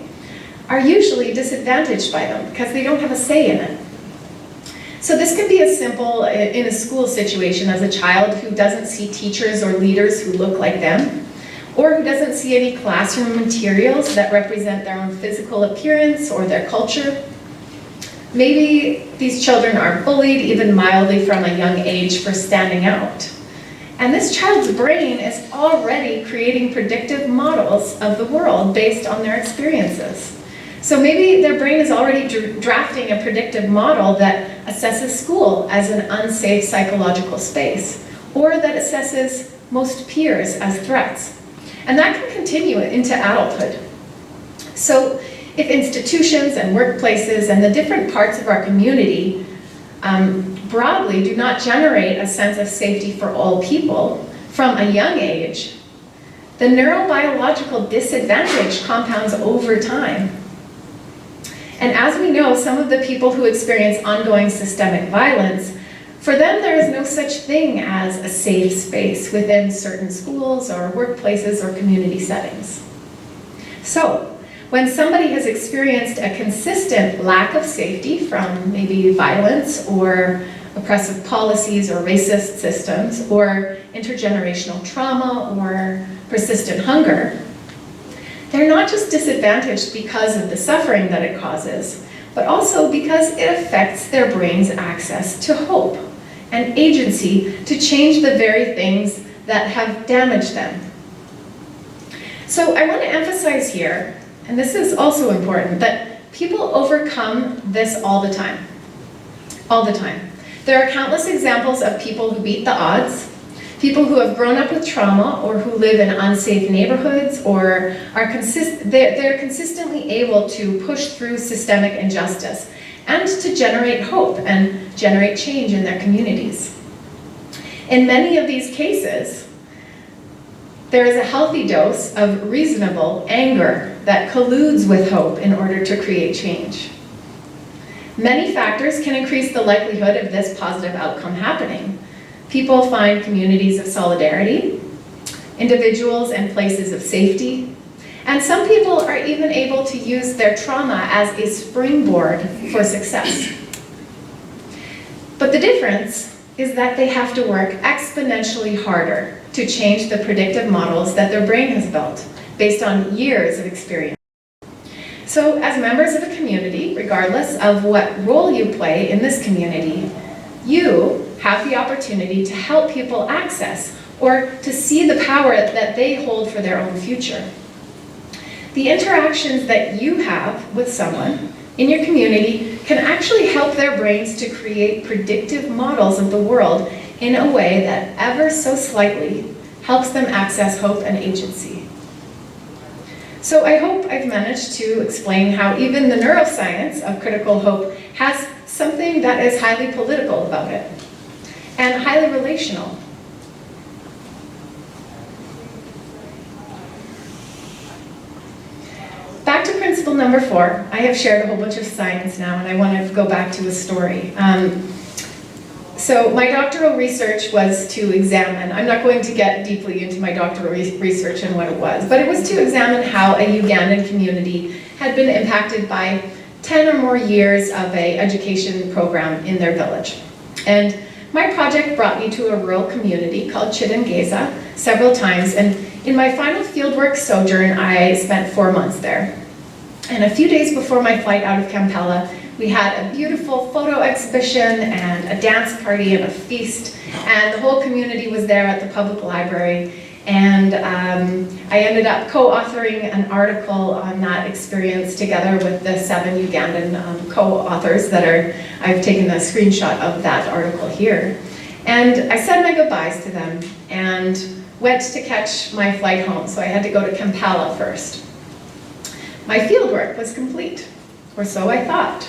are usually disadvantaged by them because they don't have a say in it. So this can be as simple in a school situation as a child who doesn't see teachers or leaders who look like them, or who doesn't see any classroom materials that represent their own physical appearance or their culture. Maybe these children are bullied, even mildly from a young age, for standing out. And this child's brain is already creating predictive models of the world based on their experiences. So maybe their brain is already drafting a predictive model that assesses school as an unsafe psychological space, or that assesses most peers as threats. And that can continue into adulthood. So if institutions and workplaces and the different parts of our community broadly do not generate a sense of safety for all people from a young age, the neurobiological disadvantage compounds over time. And as we know, some of the people who experience ongoing systemic violence, for them there is no such thing as a safe space within certain schools or workplaces or community settings. So, when somebody has experienced a consistent lack of safety from maybe violence or oppressive policies or racist systems or intergenerational trauma or persistent hunger, they're not just disadvantaged because of the suffering that it causes, but also because it affects their brain's access to hope and agency to change the very things that have damaged them. So I want to emphasize here, and this is also important, that people overcome this all the time. All the time. There are countless examples of people who beat the odds, people who have grown up with trauma or who live in unsafe neighborhoods or are they're consistently able to push through systemic injustice and to generate hope and generate change in their communities. In many of these cases, there is a healthy dose of reasonable anger that colludes with hope in order to create change. Many factors can increase the likelihood of this positive outcome happening. People find communities of solidarity, individuals and places of safety, and some people are even able to use their trauma as a springboard for success. But the difference is that they have to work exponentially harder to change the predictive models that their brain has built based on years of experience. So as members of a community, regardless of what role you play in this community, you have the opportunity to help people access or to see the power that they hold for their own future. The interactions that you have with someone in your community can actually help their brains to create predictive models of the world in a way that ever so slightly helps them access hope and agency. So I hope I've managed to explain how even the neuroscience of critical hope has something that is highly political about it and highly relational. Back to principle number 4. I have shared a whole bunch of science now, and I want to go back to a story. So my doctoral research was to examine, I'm not going to get deeply into my doctoral research and what it was, but it was to examine how a Ugandan community had been impacted by 10 or more years of an education program in their village. And my project brought me to a rural community called Chidengeza several times, and in my final fieldwork sojourn, I spent 4 months there. And a few days before my flight out of Kampala, we had a beautiful photo exhibition and a dance party and a feast, and the whole community was there at the public library. And I ended up co-authoring an article on that experience together with the 7 Ugandan co-authors that I've taken a screenshot of that article here. And I said my goodbyes to them and went to catch my flight home, so I had to go to Kampala first. My fieldwork was complete, or so I thought.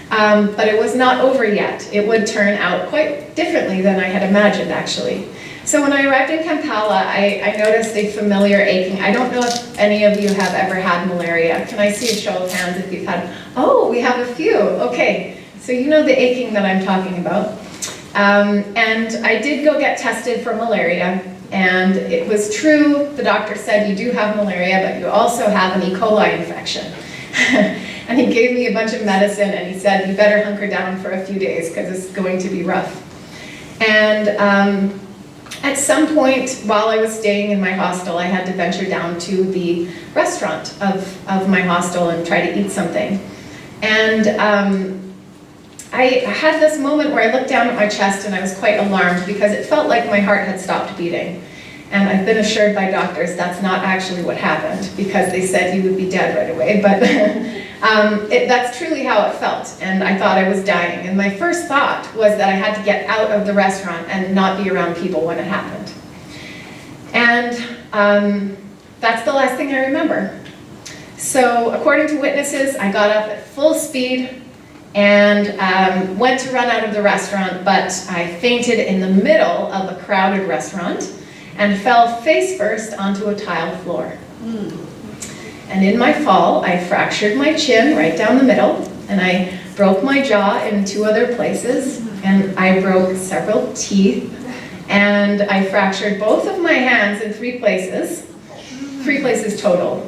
But it was not over yet. It would turn out quite differently than I had imagined, actually. So when I arrived in Kampala, I noticed a familiar aching. I don't know if any of you have ever had malaria. Can I see a show of hands if you've had? Oh, we have a few. Okay, so you know the aching that I'm talking about. And I did go get tested for malaria, and it was true. The doctor said, you do have malaria, but you also have an E. coli infection. And he gave me a bunch of medicine, and he said, you better hunker down for a few days because it's going to be rough. And at some point while I was staying in my hostel, I had to venture down to the restaurant of my hostel and try to eat something. And I had this moment where I looked down at my chest and I was quite alarmed because it felt like my heart had stopped beating. And I've been assured by doctors that's not actually what happened, because they said you would be dead right away. But that's truly how it felt, and I thought I was dying. And my first thought was that I had to get out of the restaurant and not be around people when it happened. And that's the last thing I remember. So according to witnesses, I got up at full speed and went to run out of the restaurant, but I fainted in the middle of a crowded restaurant and fell face first onto a tiled floor. And in my fall, I fractured my chin right down the middle, and I broke my jaw in 2 other places, and I broke several teeth, and I fractured both of my hands in 3 places total.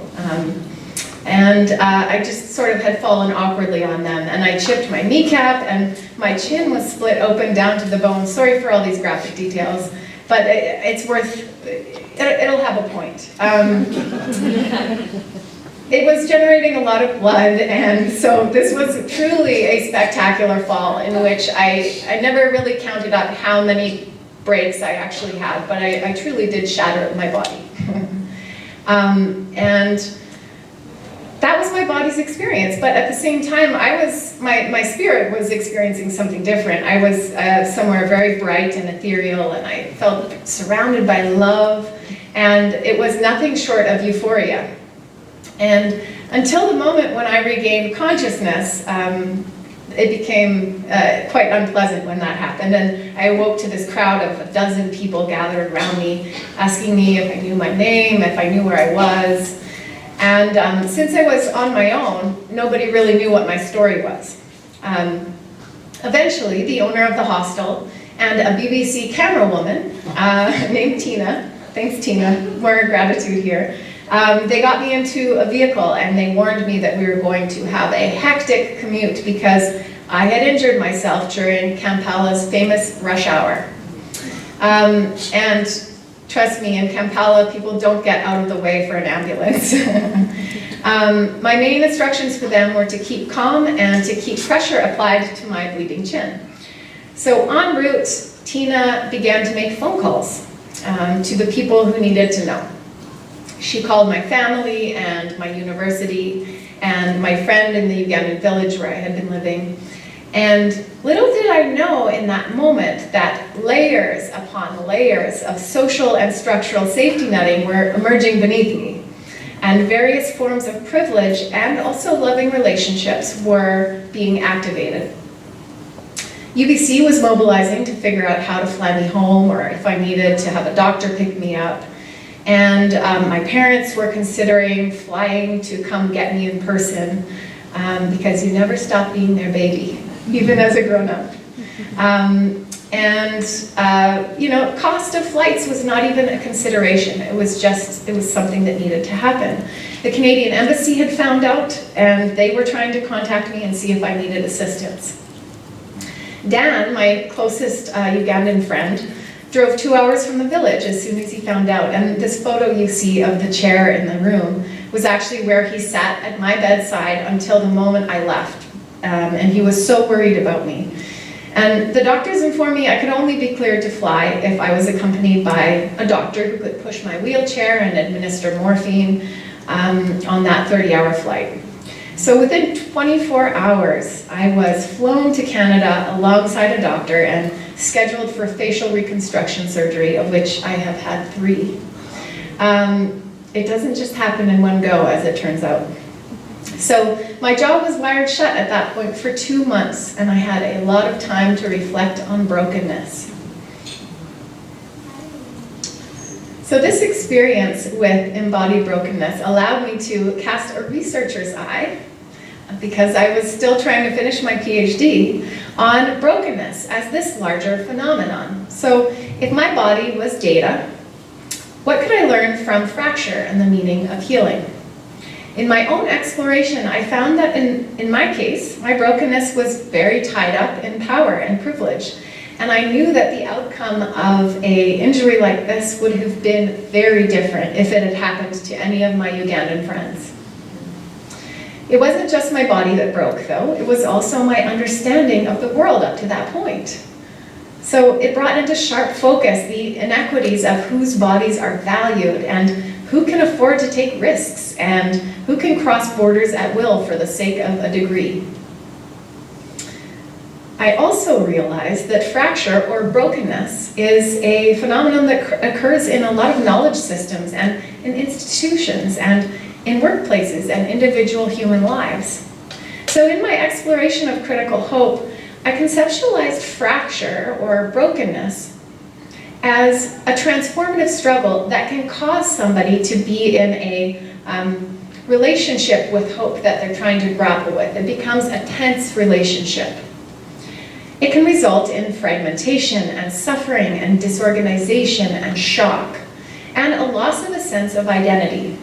I just sort of had fallen awkwardly on them, and I chipped my kneecap, and my chin was split open down to the bone. Sorry for all these graphic details, but it's worth, it'll have a point. It was generating a lot of blood, and so this was truly a spectacular fall in which I never really counted up how many breaks I actually had, but I truly did shatter my body. And that was my body's experience, but at the same time, my spirit was experiencing something different. I was somewhere very bright and ethereal, and I felt surrounded by love, and it was nothing short of euphoria. And until the moment when I regained consciousness, it became quite unpleasant when that happened. And I awoke to this crowd of a dozen people gathered around me, asking me if I knew my name, if I knew where I was. And since I was on my own, nobody really knew what my story was. Eventually, the owner of the hostel and a BBC camerawoman named Tina, thanks Tina, more gratitude here, they got me into a vehicle and they warned me that we were going to have a hectic commute because I had injured myself during Kampala's famous rush hour. And trust me, in Kampala, people don't get out of the way for an ambulance. My main instructions for them were to keep calm and to keep pressure applied to my bleeding chin. So en route, Tina began to make phone calls to the people who needed to know. She called my family and my university and my friend in the Ugandan village where I had been living. And little did I know in that moment that layers upon layers of social and structural safety netting were emerging beneath me. And various forms of privilege and also loving relationships were being activated. UBC was mobilizing to figure out how to fly me home or if I needed to have a doctor pick me up. And my parents were considering flying to come get me in person because you never stop being their baby, even as a grown-up. You know, cost of flights was not even a consideration. It was something that needed to happen. The Canadian Embassy had found out, and they were trying to contact me and see if I needed assistance. Dan, my closest Ugandan friend, drove 2 hours from the village as soon as he found out. And this photo you see of the chair in the room was actually where he sat at my bedside until the moment I left. And he was so worried about me. And the doctors informed me I could only be cleared to fly if I was accompanied by a doctor who could push my wheelchair and administer morphine on that 30-hour flight. So within 24 hours, I was flown to Canada alongside a doctor and scheduled for facial reconstruction surgery, of which I have had 3. It doesn't just happen in one go, as it turns out. So my jaw was wired shut at that point for 2 months, and I had a lot of time to reflect on brokenness. So this experience with embodied brokenness allowed me to cast a researcher's eye, because I was still trying to finish my PhD, on brokenness as this larger phenomenon. So if my body was data, what could I learn from fracture and the meaning of healing? In my own exploration, I found that in my case, my brokenness was very tied up in power and privilege. And I knew that the outcome of an injury like this would have been very different if it had happened to any of my Ugandan friends. It wasn't just my body that broke, though. It was also my understanding of the world up to that point. So it brought into sharp focus the inequities of whose bodies are valued and who can afford to take risks and who can cross borders at will for the sake of a degree. I also realized that fracture or brokenness is a phenomenon that occurs in a lot of knowledge systems and in institutions and in workplaces and individual human lives. So in my exploration of critical hope, I conceptualized fracture or brokenness as a transformative struggle that can cause somebody to be in a relationship with hope that they're trying to grapple with. It becomes a tense relationship. It can result in fragmentation and suffering and disorganization and shock, and a loss of a sense of identity.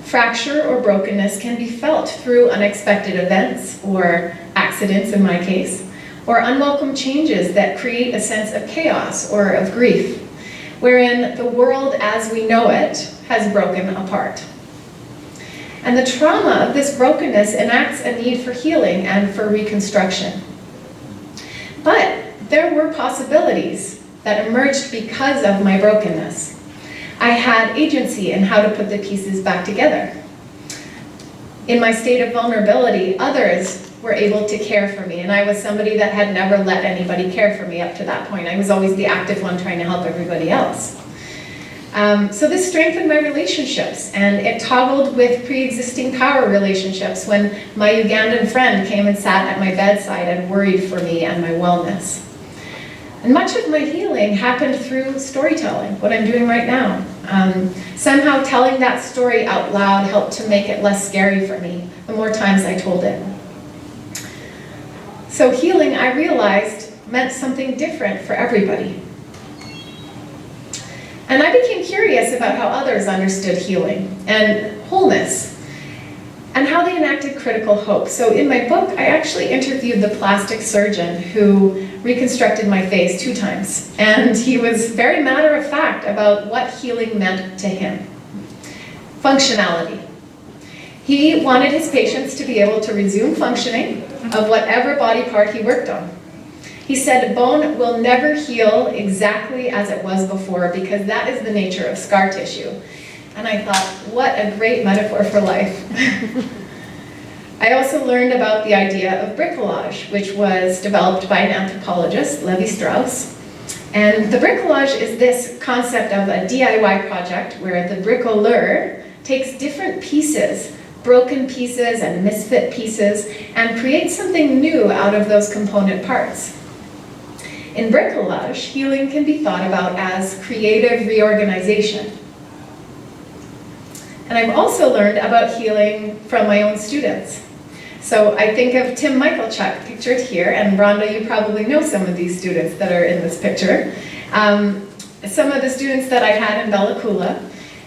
Fracture or brokenness can be felt through unexpected events or accidents in my case, or unwelcome changes that create a sense of chaos or of grief, wherein the world as we know it has broken apart. And the trauma of this brokenness enacts a need for healing and for reconstruction. But there were possibilities that emerged because of my brokenness. I had agency in how to put the pieces back together. In my state of vulnerability, others were able to care for me, and I was somebody that had never let anybody care for me up to that point. I was always the active one trying to help everybody else. So this strengthened my relationships, and it toggled with pre-existing power relationships when my Ugandan friend came and sat at my bedside and worried for me and my wellness. And much of my healing happened through storytelling, what I'm doing right now. Somehow telling that story out loud helped to make it less scary for me, the more times I told it. So healing, I realized, meant something different for everybody. And I became curious about how others understood healing and wholeness, and how they enacted critical hope. So in my book, I actually interviewed the plastic surgeon who reconstructed my face 2 times. And he was very matter-of-fact about what healing meant to him. Functionality. He wanted his patients to be able to resume functioning of whatever body part he worked on. He said bone will never heal exactly as it was before because that is the nature of scar tissue. And I thought, what a great metaphor for life. I also learned about the idea of bricolage, which was developed by an anthropologist, Levi-Strauss. And the bricolage is this concept of a DIY project where the bricoleur takes different pieces, broken pieces and misfit pieces and create something new out of those component parts. In bricolage, healing can be thought about as creative reorganization. And I've also learned about healing from my own students. So I think of Tim Michalchuk pictured here, and Rhonda, you probably know some of these students that are in this picture. Some of the students that I had in Bella Coola,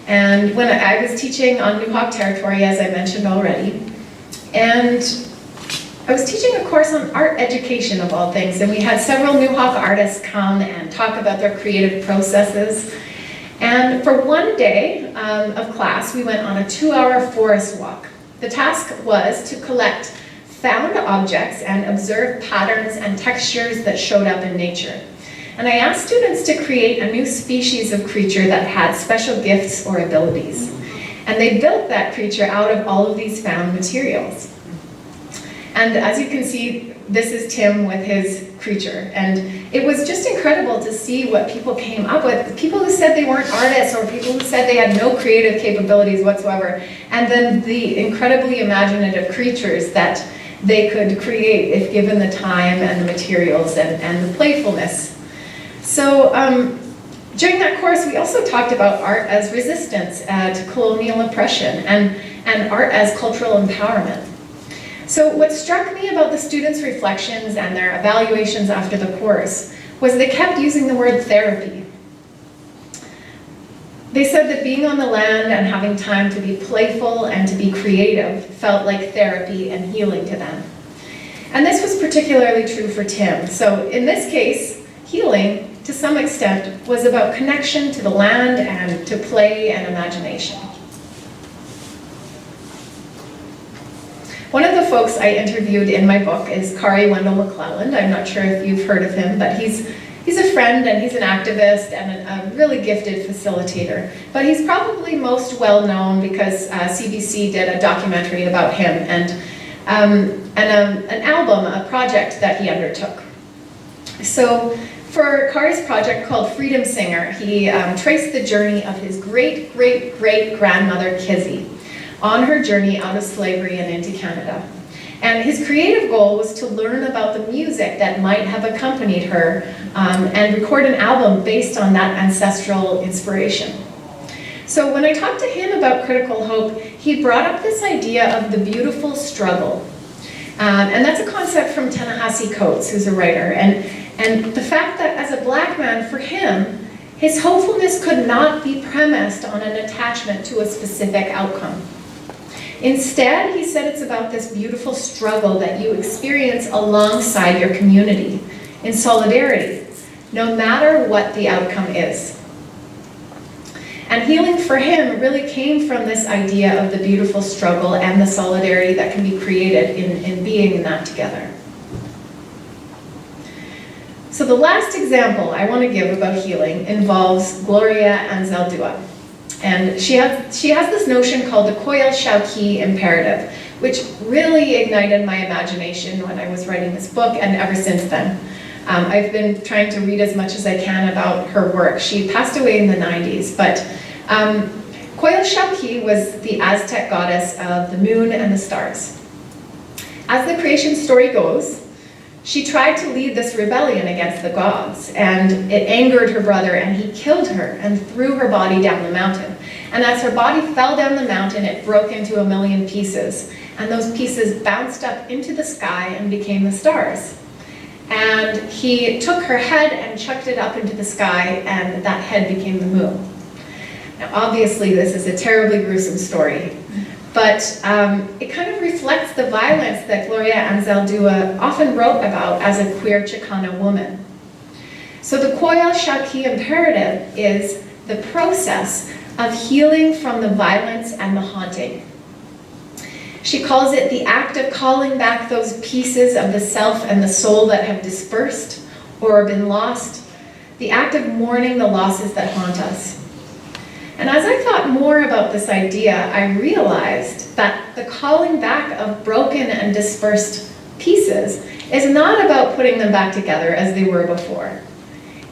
and when I was teaching on New Hawk territory, as I mentioned already, and I was teaching a course on art education of all things, and we had several New Hawk artists come and talk about their creative processes. And for one day of class, we went on a 2-hour forest walk. The task was to collect found objects and observe patterns and textures that showed up in nature. And I asked students to create a new species of creature that had special gifts or abilities. And they built that creature out of all of these found materials. And as you can see, this is Tim with his creature. And it was just incredible to see what people came up with. People who said they weren't artists, or people who said they had no creative capabilities whatsoever. And then the incredibly imaginative creatures that they could create if given the time and the materials and the playfulness. So during that course, we also talked about art as resistance to colonial oppression and art as cultural empowerment. So what struck me about the students' reflections and their evaluations after the course was they kept using the word therapy. They said that being on the land and having time to be playful and to be creative felt like therapy and healing to them. And this was particularly true for Tim. So in this case, healing, to some extent, was about connection to the land and to play and imagination. One of the folks I interviewed in my book is Kari McClelland. I'm not sure if you've heard of him, but he's a friend and he's an activist and a really gifted facilitator. But he's probably most well known because CBC did a documentary about him and an album, a project that he undertook. So for Kari's project called Freedom Singer, he traced the journey of his great-great-great-grandmother Kizzy on her journey out of slavery and into Canada. And his creative goal was to learn about the music that might have accompanied her and record an album based on that ancestral inspiration. So when I talked to him about critical hope, he brought up this idea of the beautiful struggle. And that's a concept from Ta-Nehisi Coates, who's a writer. And the fact that as a black man, for him, his hopefulness could not be premised on an attachment to a specific outcome. Instead, he said it's about this beautiful struggle that you experience alongside your community, in solidarity, no matter what the outcome is. And healing for him really came from this idea of the beautiful struggle and the solidarity that can be created in being in that together. So the last example I want to give about healing involves Gloria Anzaldúa. And she has this notion called the Koyal Shauki imperative, which really ignited my imagination when I was writing this book and ever since then. I've been trying to read as much as I can about her work. She passed away in the 90s, but Koyal Shauki was the Aztec goddess of the moon and the stars. As the creation story goes, she tried to lead this rebellion against the gods, and it angered her brother, and he killed her and threw her body down the mountain. And as her body fell down the mountain, it broke into 1,000,000 pieces, and those pieces bounced up into the sky and became the stars. And he took her head and chucked it up into the sky, and that head became the moon. Now, obviously, this is a terribly gruesome story, but it kind of reflects the violence that Gloria Anzaldúa often wrote about as a queer Chicana woman. So the Koyal Shauki imperative is the process of healing from the violence and the haunting. She calls it the act of calling back those pieces of the self and the soul that have dispersed or been lost, the act of mourning the losses that haunt us. And as I thought more about this idea, I realized that the calling back of broken and dispersed pieces is not about putting them back together as they were before.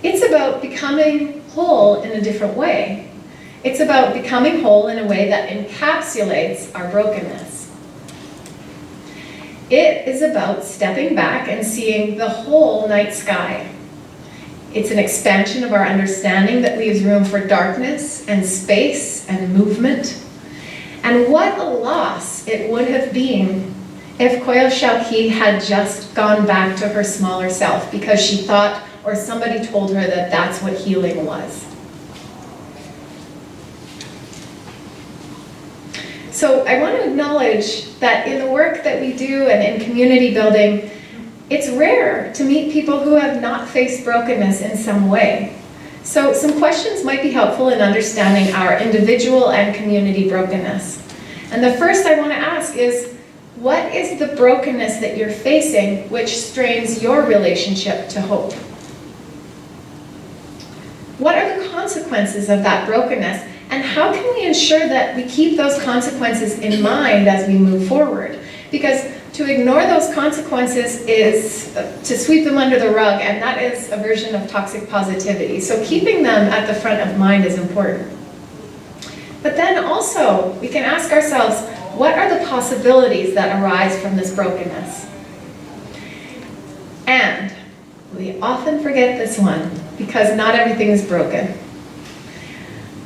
It's about becoming whole in a different way. It's about becoming whole in a way that encapsulates our brokenness. It is about stepping back and seeing the whole night sky. It's an expansion of our understanding that leaves room for darkness and space and movement. And what a loss it would have been if Koyo Shauki had just gone back to her smaller self because she thought or somebody told her that that's what healing was. So I want to acknowledge that in the work that we do and in community building, it's rare to meet people who have not faced brokenness in some way. So some questions might be helpful in understanding our individual and community brokenness. And the first I want to ask is, what is the brokenness that you're facing which strains your relationship to hope? What are the consequences of that brokenness? And how can we ensure that we keep those consequences in mind as we move forward? Because to ignore those consequences is to sweep them under the rug, and that is a version of toxic positivity. So keeping them at the front of mind is important. But then also, we can ask ourselves, what are the possibilities that arise from this brokenness? And we often forget this one, because not everything is broken.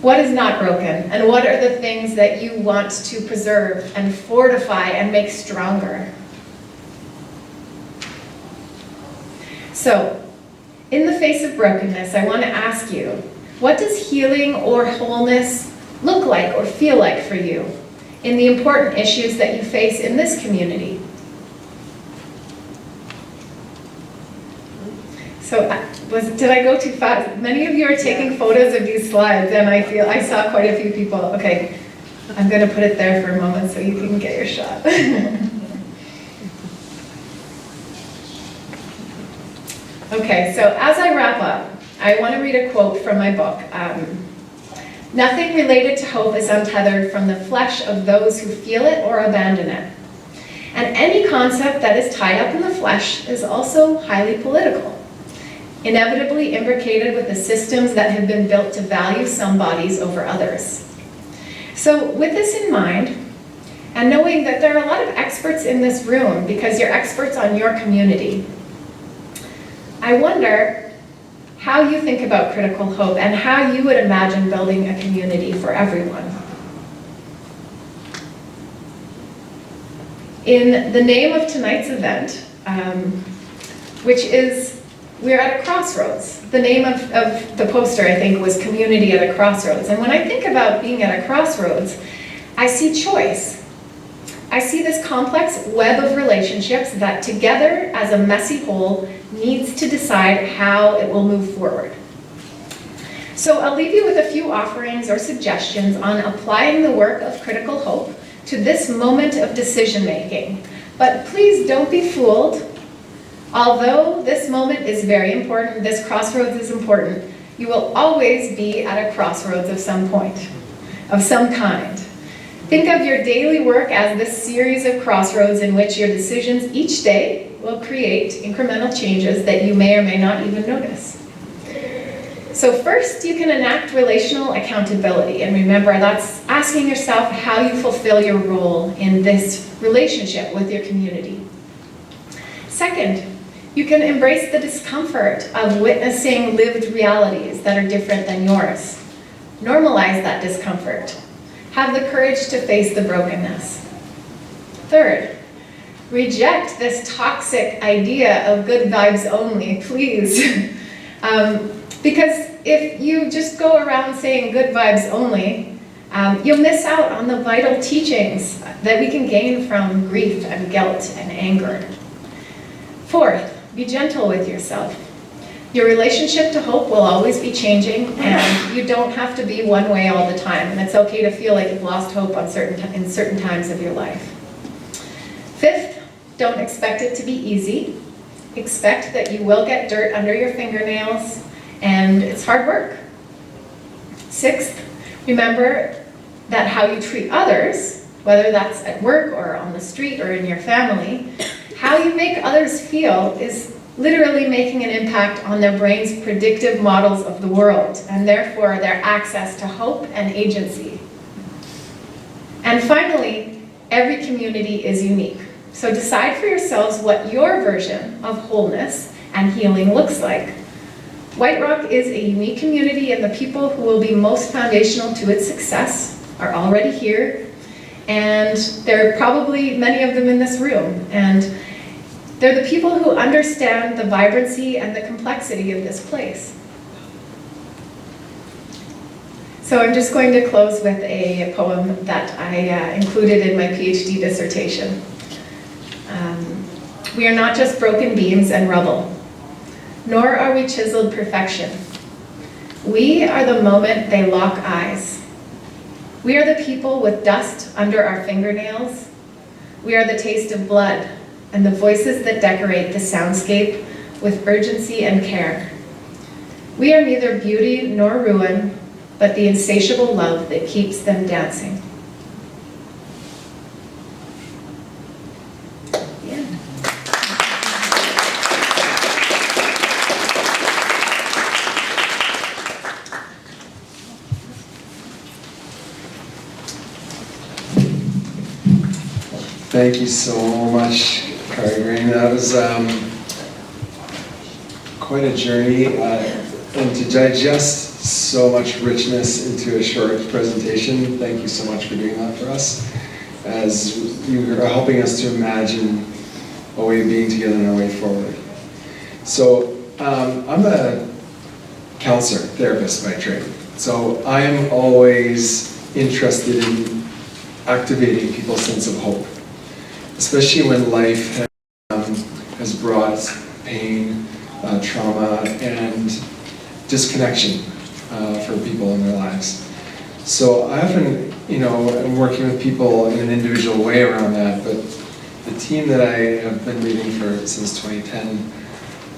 What is not broken? And what are the things that you want to preserve and fortify and make stronger? So, in the face of brokenness, I want to ask you, what does healing or wholeness look like or feel like for you in the important issues that you face in this community? So, did I go too fast? Many of you are taking photos of these slides, and I saw quite a few people. Okay, I'm going to put it there for a moment so you can get your shot. Okay, so as I wrap up, I want to read a quote from my book. Nothing related to hope is untethered from the flesh of those who feel it or abandon it. And any concept that is tied up in the flesh is also highly political, inevitably imbricated with the systems that have been built to value some bodies over others. So with this in mind, and knowing that there are a lot of experts in this room because you're experts on your community, I wonder how you think about critical hope and how you would imagine building a community for everyone. In the name of tonight's event, which is we're at a crossroads. The name of the poster, I think, was Community at a Crossroads. And when I think about being at a crossroads, I see choice. I see this complex web of relationships that together as a messy whole needs to decide how it will move forward. So I'll leave you with a few offerings or suggestions on applying the work of critical hope to this moment of decision making. But please don't be fooled. Although this moment is very important, this crossroads is important, you will always be at a crossroads of some point, of some kind. Think of your daily work as this series of crossroads in which your decisions each day will create incremental changes that you may or may not even notice. So first, you can enact relational accountability, and remember that's asking yourself how you fulfill your role in this relationship with your community. Second, you can embrace the discomfort of witnessing lived realities that are different than yours. Normalize that discomfort. Have the courage to face the brokenness. Third, reject this toxic idea of good vibes only, please. Because if you just go around saying good vibes only, you'll miss out on the vital teachings that we can gain from grief and guilt and anger. Fourth, be gentle with yourself. Your relationship to hope will always be changing, and you don't have to be one way all the time, and it's okay to feel like you've lost hope in certain times of your life. Fifth, don't expect it to be easy. Expect that you will get dirt under your fingernails, and it's hard work. Sixth, remember that how you treat others, whether that's at work or on the street or in your family, how you make others feel is literally making an impact on their brain's predictive models of the world, and therefore their access to hope and agency. And finally, every community is unique. So decide for yourselves what your version of wholeness and healing looks like. White Rock is a unique community, and the people who will be most foundational to its success are already here. And there are probably many of them in this room. And they're the people who understand the vibrancy and the complexity of this place. So I'm just going to close with a poem that I included in my PhD dissertation. We are not just broken beams and rubble, nor are we chiseled perfection. We are the moment they lock eyes. We are the people with dust under our fingernails. We are the taste of blood and the voices that decorate the soundscape with urgency and care. We are neither beauty nor ruin, but the insatiable love that keeps them dancing. Thank you so much, Kari Grain. That was quite a journey, and to digest so much richness into a short presentation. Thank you so much for doing that for us, as you are helping us to imagine a way of being together and a way forward. So I'm a counselor, therapist by trade. So I am always interested in activating people's sense of hope, especially when life has brought pain, trauma, and disconnection for people in their lives. So I often, am working with people in an individual way around that, but the team that I have been leading since 2010,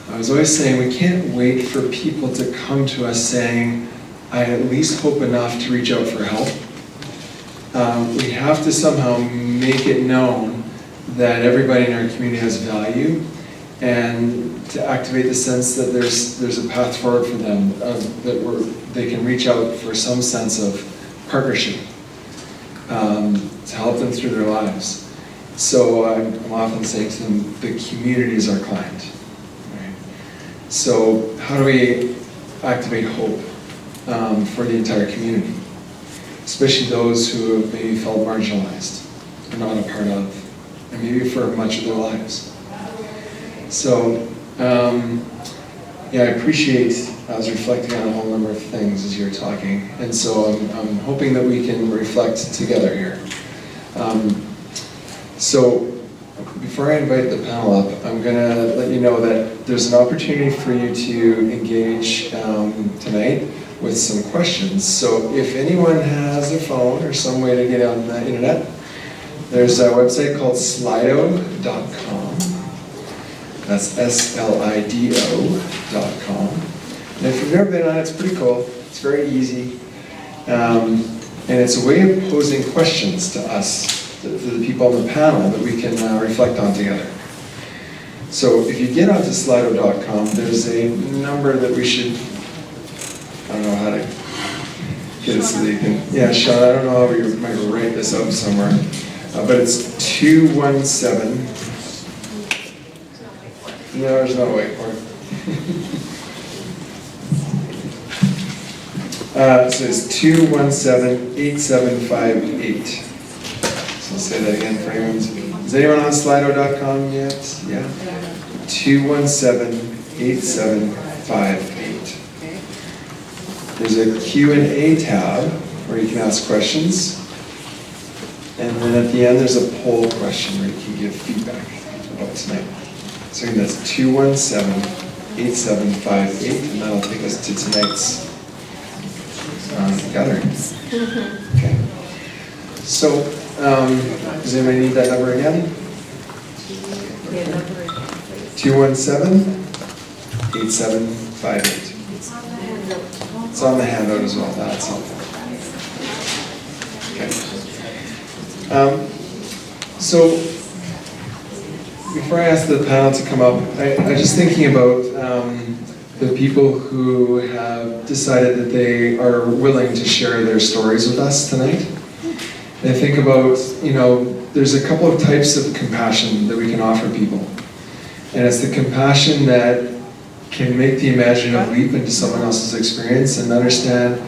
I was always saying we can't wait for people to come to us saying, I at least hope enough to reach out for help. We have to somehow make it known that everybody in our community has value, and to activate the sense that there's a path forward for them, that they can reach out for some sense of partnership to help them through their lives. So I'm often saying to them, the community is our client. Right? So how do we activate hope for the entire community, especially those who have maybe felt marginalized or not a part of, and maybe for much of their lives. So, I appreciate, I was reflecting on a whole number of things as you were talking, and so I'm hoping that we can reflect together here. So, before I invite the panel up, I'm going to let you know that there's an opportunity for you to engage tonight with some questions. So if anyone has a phone or some way to get on the internet, there's a website called slido.com. That's SLIDO.com. And if you've never been on it, it's pretty cool. It's very easy. And it's a way of posing questions to us, to the people on the panel, that we can reflect on together. So if you get onto slido.com, there's a number that we should, I don't know how to get it so that you can, yeah, Sean, I don't know how we might write this up somewhere, but it's 217. No, there's no whiteboard. So it's 217-8758. So I'll say that again for anyone. Is anyone on slido.com yet? Yeah. 217-8758. There's a Q&A tab where you can ask questions. And then at the end, there's a poll question where you can give feedback about tonight. So again, that's 217-8758, and that'll take us to tonight's gathering. Okay. So, does anybody need that number again? 217-8758. It's on the handout as well. That's helpful. Okay. So, before I ask the panel to come up, I was just thinking about the people who have decided that they are willing to share their stories with us tonight. And I think about, there's a couple of types of compassion that we can offer people. And it's the compassion that can make the imaginative leap into someone else's experience and understand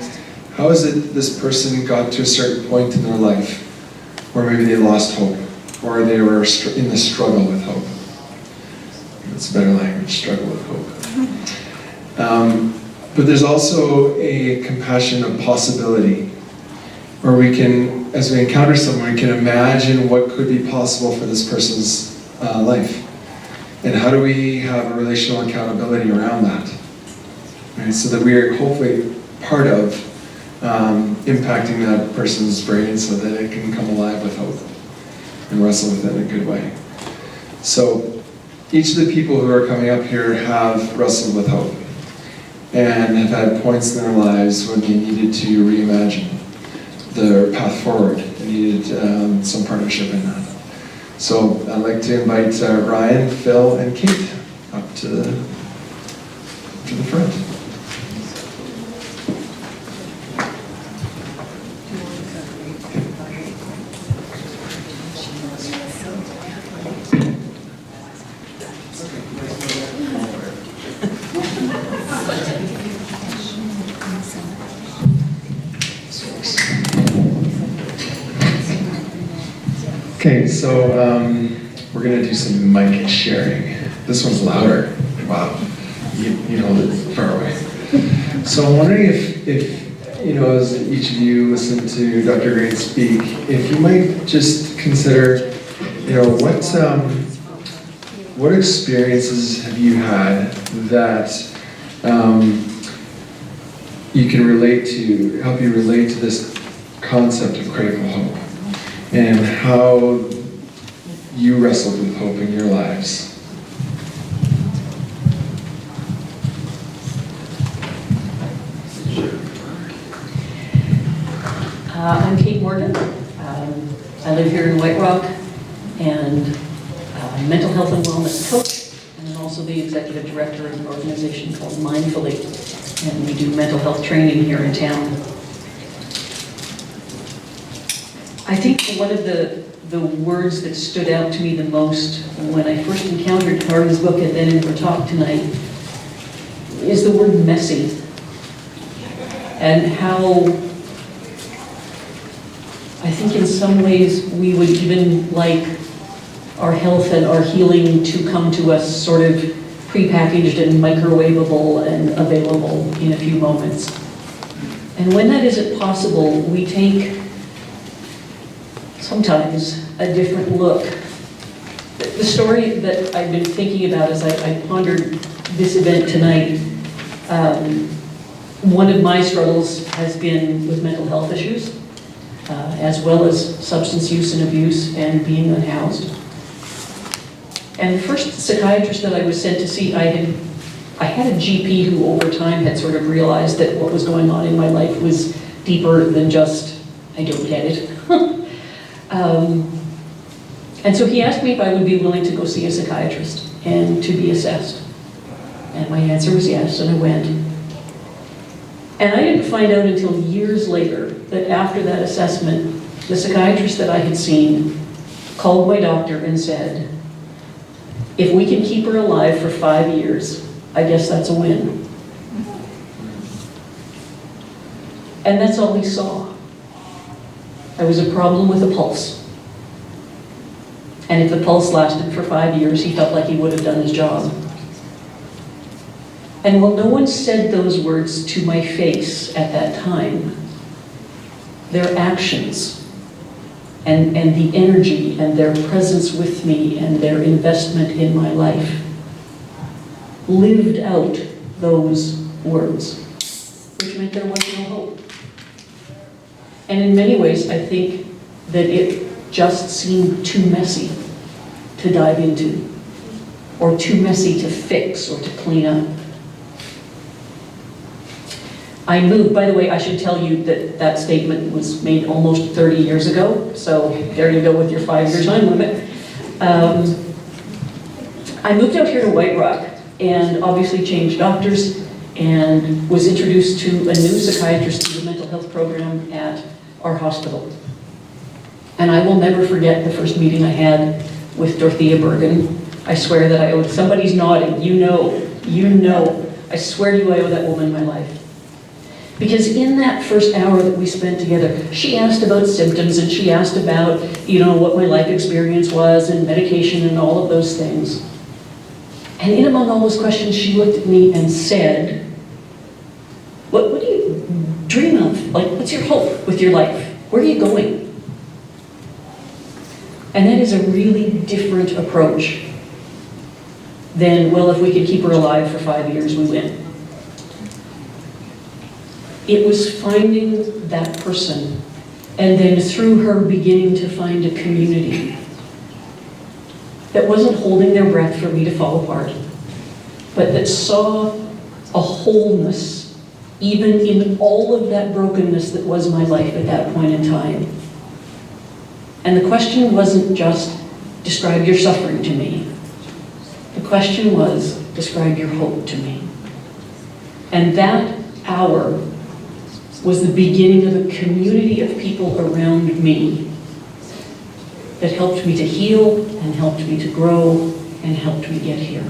how is it this person got to a certain point in their life where maybe they lost hope or they were in the struggle with hope. That's better language, struggle with hope. But there's also a compassion of possibility, where we can, as we encounter someone, we can imagine what could be possible for this person's life. And how do we have a relational accountability around that? Right? So that we are hopefully part of impacting that person's brain so that it can come alive with hope and wrestle with it in a good way. So each of the people who are coming up here have wrestled with hope and have had points in their lives when they needed to reimagine their path forward and needed some partnership in that. So I'd like to invite Ryan, Phil, and Kate up to the front. Okay, so we're going to do some mic sharing. This one's louder. Wow, you hold it far away. So I'm wondering if as each of you listen to Dr. Grain speak, if you might just consider, what experiences have you had that you can relate to, help you relate to this concept of critical hope, and how you wrestled with hope in your lives. I'm Kate Morgan. I live here in White Rock, and mental health and wellness coach, and I'm also the executive director of an organization called Mindfully, and we do mental health training here in town. I think one of the words that stood out to me the most when I first encountered Kari's book and then in her talk tonight is the word messy, and how I think in some ways we would even like our health and our healing to come to us sort of prepackaged and microwavable and available in a few moments. And when that isn't possible, we take sometimes a different look. The story that I've been thinking about as I pondered this event tonight, one of my struggles has been with mental health issues, as well as substance use and abuse and being unhoused. And the first psychiatrist that I was sent to see, I had a GP who over time had sort of realized that what was going on in my life was deeper than just, I don't get it. And so he asked me if I would be willing to go see a psychiatrist and to be assessed. And my answer was yes, and I went. And I didn't find out until years later that after that assessment, the psychiatrist that I had seen called my doctor and said, if we can keep her alive for 5 years, I guess that's a win. And that's all he saw. There was a problem with the pulse. And if the pulse lasted for 5 years, he felt like he would have done his job. And while no one said those words to my face at that time, their actions and the energy and their presence with me and their investment in my life lived out those words, which meant there was no hope. And in many ways, I think that it just seemed too messy to dive into, or too messy to fix or to clean up. I moved, by the way, I should tell you that that statement was made almost 30 years ago, so there you go with your 5-year time limit. I moved out here to White Rock and obviously changed doctors and was introduced to a new psychiatrist through the mental health program at our hospital. And I will never forget the first meeting I had with Dorothea Bergen. I swear that I owe, somebody's nodding, you know. I swear to you I owe that woman my life. Because in that first hour that we spent together, she asked about symptoms and she asked about, what my life experience was and medication and all of those things. And in among all those questions, she looked at me and said, what do you dream of? Like, what's your hope with your life? Where are you going? And that is a really different approach than, well, if we could keep her alive for 5 years, we win. It was finding that person, and then through her beginning to find a community that wasn't holding their breath for me to fall apart, but that saw a wholeness, even in all of that brokenness that was my life at that point in time. And the question wasn't just, describe your suffering to me. The question was, describe your hope to me. And that hour was the beginning of a community of people around me that helped me to heal and helped me to grow and helped me get here.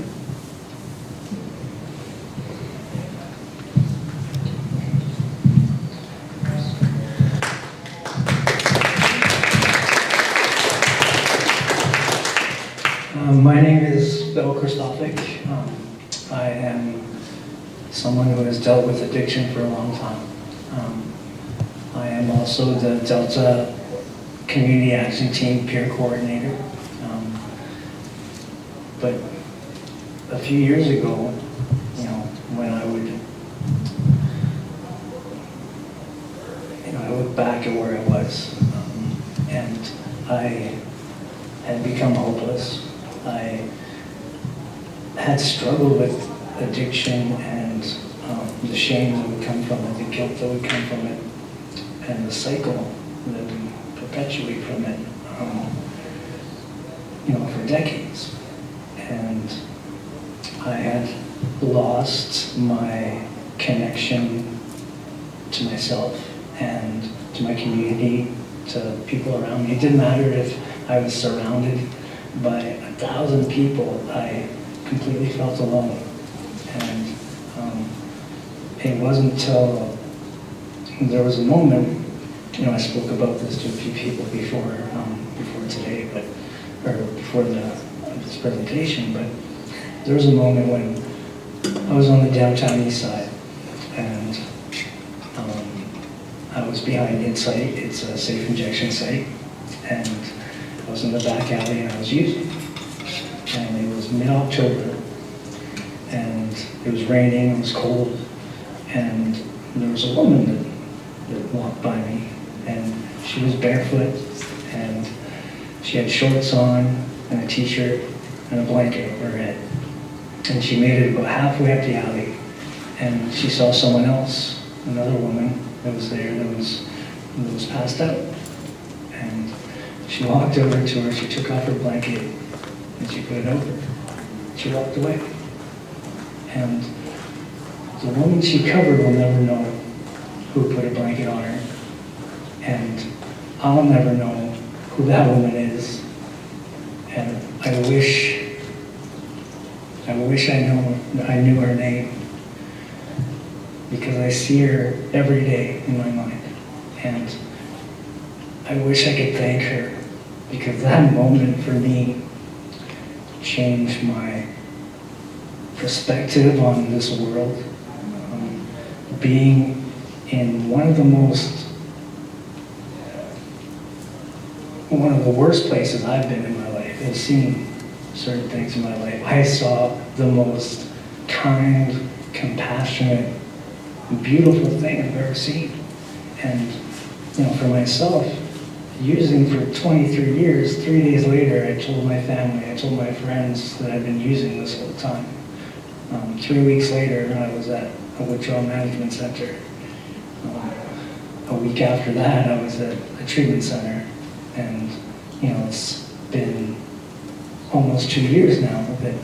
My name is Bill Christophic. I am someone who has dealt with addiction for a long time. I am also the Delta Community Action Team peer coordinator. But a few years ago, when I look back at where I was, and I had become hopeless. I had struggled with addiction and the shame that would come from it, the guilt that would come from it, and the cycle that would perpetuate from it, for decades. And I had lost my connection to myself and to my community, to people around me. It didn't matter if I was surrounded by 1,000 people, I completely felt alone. And it wasn't until there was a moment, I spoke about this to a few people before today, before this presentation, but there was a moment when I was on the downtown east side, and I was behind Insight. It's a safe injection site, and I was in the back alley and I was using. And it was mid-October, and it was raining, it was cold, and there was a woman that walked by me, and she was barefoot, and she had shorts on, and a t-shirt, and a blanket over her head. And she made it about halfway up the alley, and she saw someone else, another woman that was there that was passed out. And she walked over to her, she took off her blanket, and she put it over. She walked away. And the woman she covered will never know who put a blanket on her. And I'll never know who that woman is. And I wish I knew her name, because I see her every day in my mind. And I wish I could thank her, because that moment for me changed my perspective on this world. Being in one of the worst places I've been in my life, and seen certain things in my life, I saw the most kind, compassionate, beautiful thing I've ever seen. And for myself, using for 23 years, 3 days later, I told my family, I told my friends that I'd been using this whole time. 3 weeks later, I was at a withdrawal management center. A week after that, I was at a treatment center. And, it's been almost 2 years now that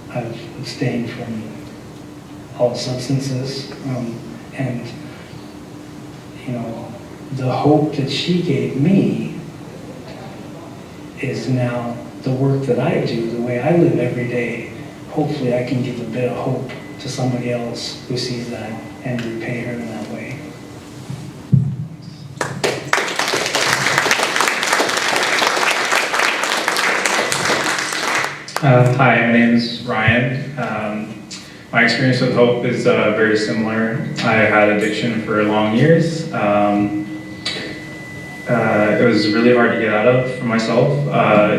I've abstained from all substances. And the hope that she gave me is now the work that I do, the way I live every day, hopefully I can give a bit of hope to somebody else who sees that and repay her in that way. Hi, my name is Ryan. My experience with hope is very similar. I had addiction for long years. It was really hard to get out of for myself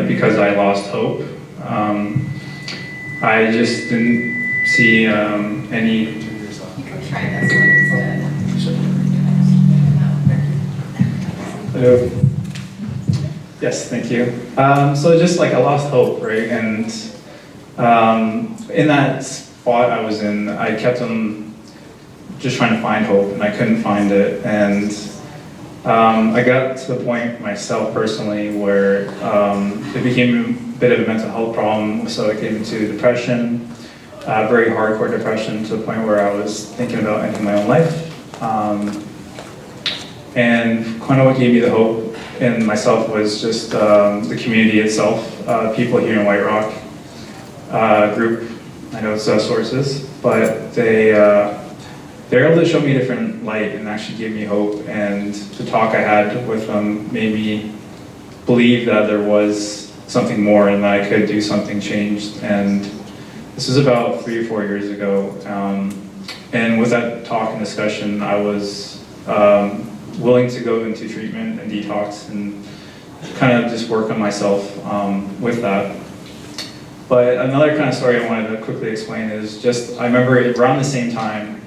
because I lost hope. I just didn't see any. You can try this one instead. Hello. Yes, thank you. So just like I lost hope, right? And in that spot I was in, I kept on just trying to find hope, and I couldn't find it. And I got to the point myself personally where it became a bit of a mental health problem. So I came into depression, very hardcore depression, to the point where I was thinking about ending my own life. And kind of what gave me the hope in myself was just the community itself, people here in White Rock group. I know it's Sources, but they're able to show me a different light and actually give me hope. And the talk I had with them made me believe that there was something more and that I could do something changed. And this was about 3 or 4 years ago. And with that talk and discussion, I was willing to go into treatment and detox and kind of just work on myself with that. But another kind of story I wanted to quickly explain is just, I remember around the same time,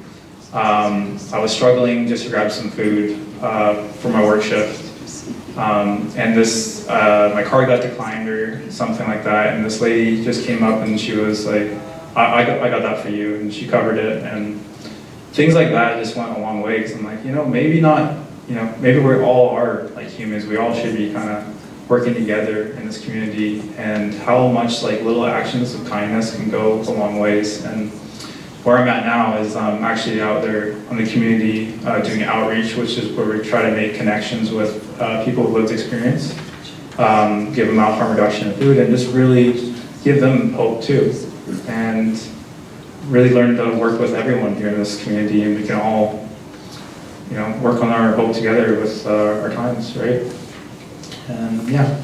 I was struggling just to grab some food for my work shift. And this, my car got declined or something like that, and this lady just came up and she was like, I got that for you, and she covered it. And things like that just went a long way, because I'm like, maybe not, maybe we all are like humans. We all should be kind of working together in this community, and how much like little actions of kindness can go a long ways. And where I'm at now is I'm actually out there on the community doing outreach, which is where we try to make connections with people with lived experience, give them out harm reduction and food, and just really give them hope too. And really learn to work with everyone here in this community, and we can all work on our hope together with our times, right? And yeah.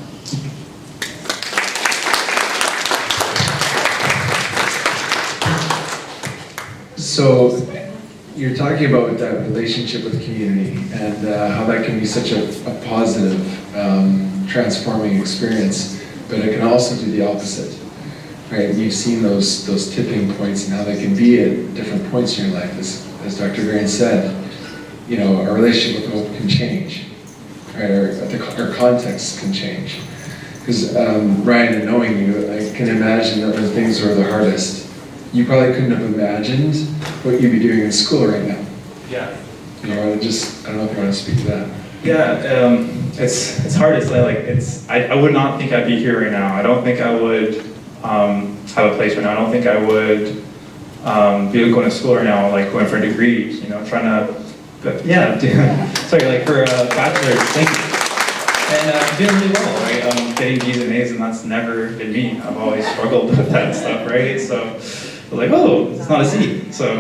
So you're talking about that relationship with community and how that can be such a positive, transforming experience, but it can also do the opposite, right? And you've seen those tipping points and how they can be at different points in your life. As Dr. Grain said, our relationship with hope can change, right? Our context can change. Because Ryan, in knowing you, I can imagine that when things were the hardest, you probably couldn't have imagined what you'd be doing in school right now. Yeah. I don't know if you want to speak to that. Yeah, it's hard to say. I would not think I'd be here right now. I don't think I would have a place right now. I don't think I would be going to school right now, like going for a degree, trying to, sorry, for a bachelor's, thank you. And doing really well, right? Getting B's and A's, and that's never been me. I've always struggled with that stuff, right? So, like, oh, it's not a C. So,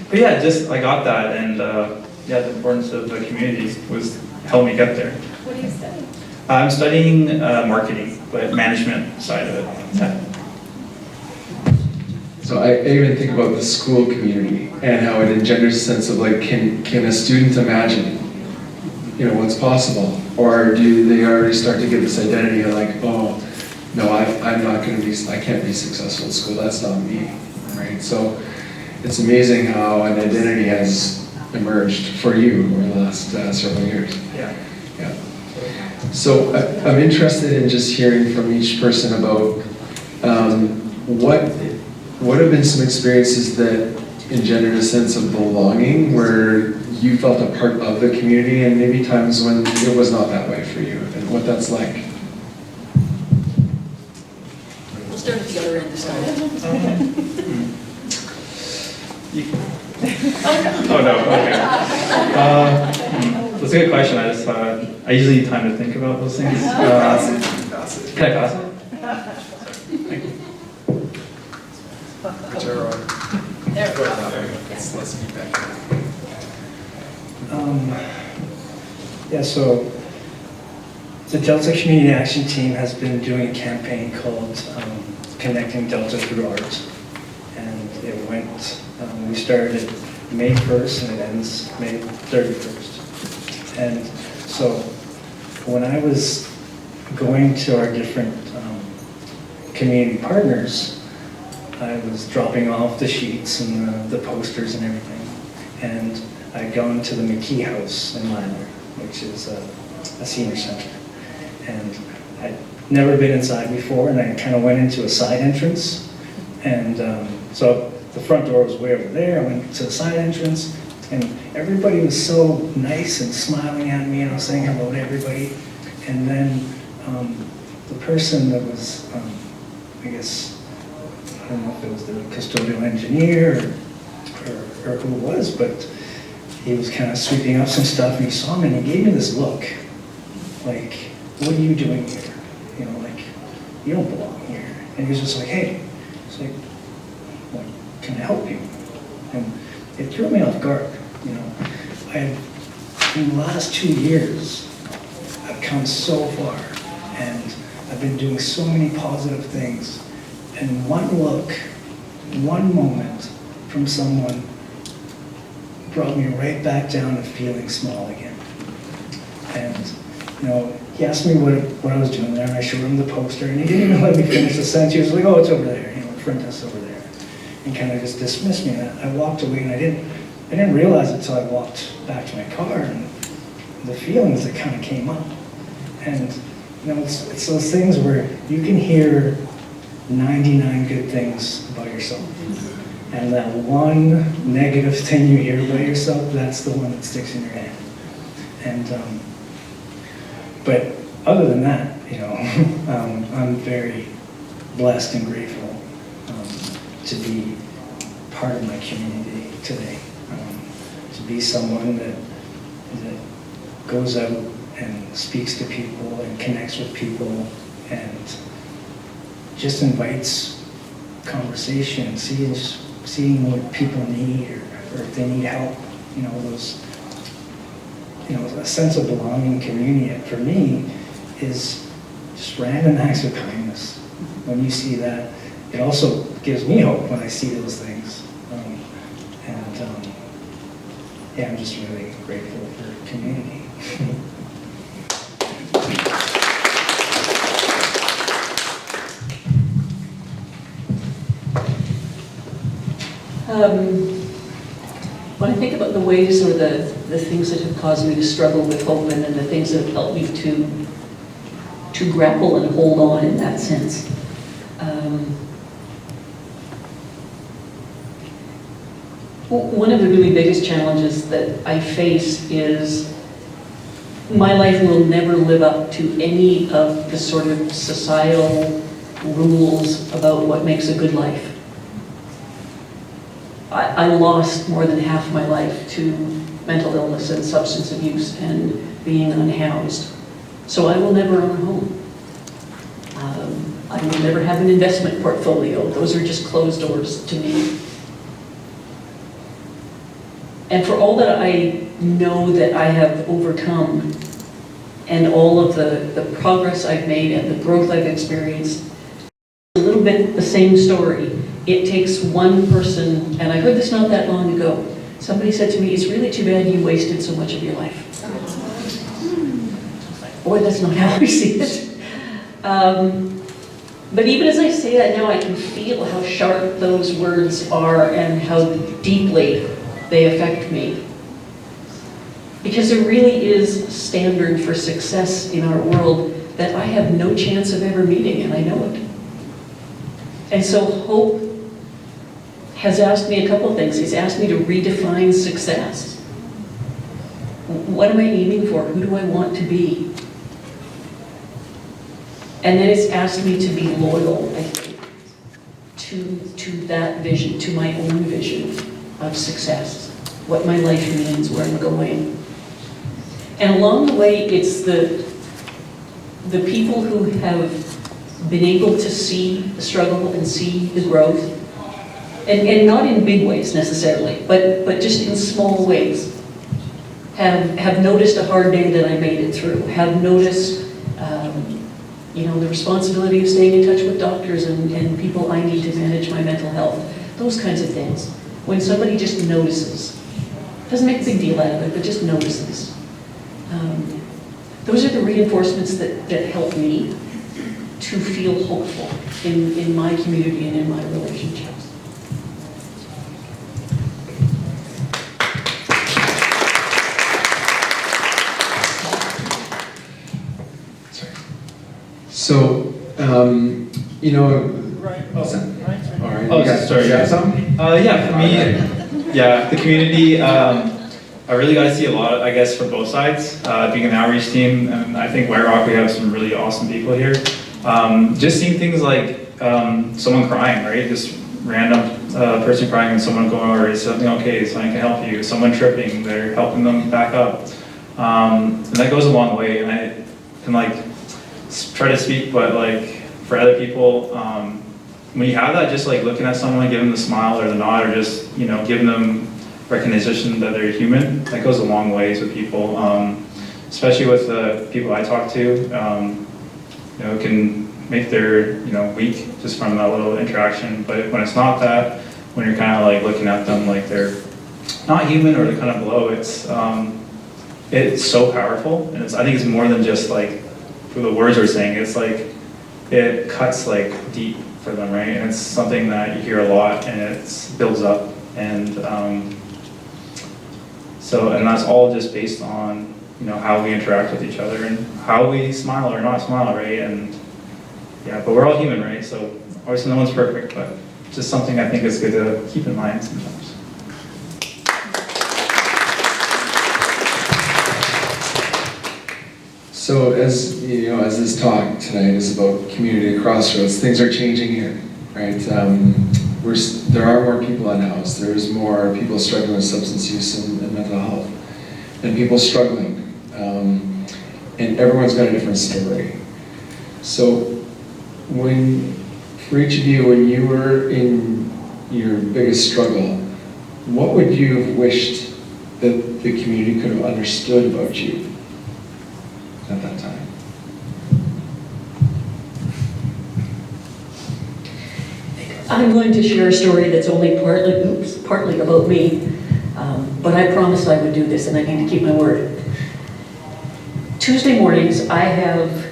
but yeah, just I got that, and the importance of the community was helped me get there. What are you studying? I'm studying marketing, but management side of it. Yeah. So I even think about the school community and how it engenders a sense of can a student imagine, what's possible? Or do they already start to get this identity of oh, no, I'm not going to be, I can't be successful in school, that's not me, right? So it's amazing how an identity has emerged for you over the last several years. Yeah. So I'm interested in just hearing from each person about what have been some experiences that engendered a sense of belonging where you felt a part of the community, and maybe times when it was not that way for you, and what that's like. We'll start at the other end this time. Oh no, okay. That's a good question. I just I usually need time to think about those things. Can I pass it? Whichever one. There we Go go. that way. Let's keep back. Yeah, so the Delta Community Action Team has been doing a campaign called Connecting Delta Through Art. And it went, we started May 1st and it ends May 31st. And so when I was going to our different community partners, I was dropping off the sheets and the posters and everything. And I'd gone to the McKee House in Lander, which is a senior center. And I'd never been inside before, and I kind of went into a side entrance. And so the front door was way over there. I went to the side entrance, and everybody was so nice and smiling at me, and I was saying hello to everybody. And then the person that was, I guess, I don't know if it was the custodial engineer or who it was, but he was kind of sweeping up some stuff, and he saw me, and he gave me this look, like, what are you doing here? You know, like, you don't belong here. And he was just like, hey, it's like, can I help you? And it threw me off guard, you know. In the last 2 years, I've come so far, and I've been doing so many positive things. And one look, one moment from someone brought me right back down to feeling small again. And, you know, he asked me what I was doing there, and I showed him the poster, and he didn't even let me finish the sentence. He was like, oh, it's over there, you know, the front desk over there. And kind of just dismissed me, and I walked away, and I didn't realize it until I walked back to my car, and the feelings that kind of came up. And, you know, it's those things where you can hear 99 good things about yourself. And that one negative thing you hear about yourself, that's the one that sticks in your head. And, but other than that, you know, I'm very blessed and grateful to be part of my community today. To be someone that goes out and speaks to people and connects with people and just invites conversation, seeing what people need or if they need help, you know, those, you know, a sense of belonging, community. For me, is just random acts of kindness. When you see that, it also gives me hope when I see those things. Yeah, I'm just really grateful for community. When I think about the ways or the things that have caused me to struggle with hope and then the things that have helped me to grapple and hold on in that sense, one of the really biggest challenges that I face is my life will never live up to any of the sort of societal rules about what makes a good life. I lost more than half my life to mental illness and substance abuse and being unhoused. So I will never own a home. I will never have an investment portfolio. Those are just closed doors to me. And for all that I know that I have overcome and all of the progress I've made and the growth I've experienced, a little bit the same story. It takes one person, and I heard this not that long ago. Somebody said to me, it's really too bad you wasted so much of your life. Boy, that's not how I see it. But even as I say that now, I can feel how sharp those words are and how deeply they affect me. Because there really is a standard for success in our world that I have no chance of ever meeting, and I know it. And so hope has asked me a couple of things. He's asked me to redefine success. What am I aiming for? Who do I want to be? And then it's asked me to be loyal, I think, to that vision, to my own vision of success, what my life means, where I'm going. And along the way, it's the people who have been able to see the struggle and see the growth, and not in big ways necessarily, but just in small ways, have noticed a hard day that I made it through, have noticed the responsibility of staying in touch with doctors and people I need to manage my mental health, those kinds of things. When somebody just notices, doesn't make a big deal out of it, but just notices. Those are the reinforcements that help me to feel hopeful in my community and in my relationships. So, Right. what's that? All right. Oh, you got, sorry. You got something? Yeah, for me, yeah, the community, I really got to see a lot, I guess, from both sides. Being an outreach team, and I think White Rock, we have some really awesome people here. Just seeing things like someone crying, right? Just random person crying and someone going over, is something okay, someone can help you. Someone tripping, they're helping them back up. And that goes a long way. And I can try to speak, but for other people, when you have that, just looking at someone, giving them the smile or the nod, or just giving them recognition that they're human, that goes a long ways with people, especially with the people I talk to. It can make their week just from that little interaction. But when it's not that, when you're kind of looking at them like they're not human or they're kind of below, it's so powerful, and I think it's more than just for the words we're saying. It's it cuts deep for them, right? And it's something that you hear a lot, and it builds up, and and that's all just based on how we interact with each other and how we smile or not smile, right? And yeah, but we're all human, right? So obviously no one's perfect, but just something I think is good to keep in mind sometimes. So as as this talk tonight is about community at Crossroads, things are changing here, right? There are more people unhoused. There's more people struggling with substance use and mental health, and people struggling, and everyone's got a different story. So for each of you, when you were in your biggest struggle, what would you have wished that the community could have understood about you at that time? I'm going to share a story that's only partly about me, but I promised I would do this, and I need to keep my word. Tuesday mornings, I have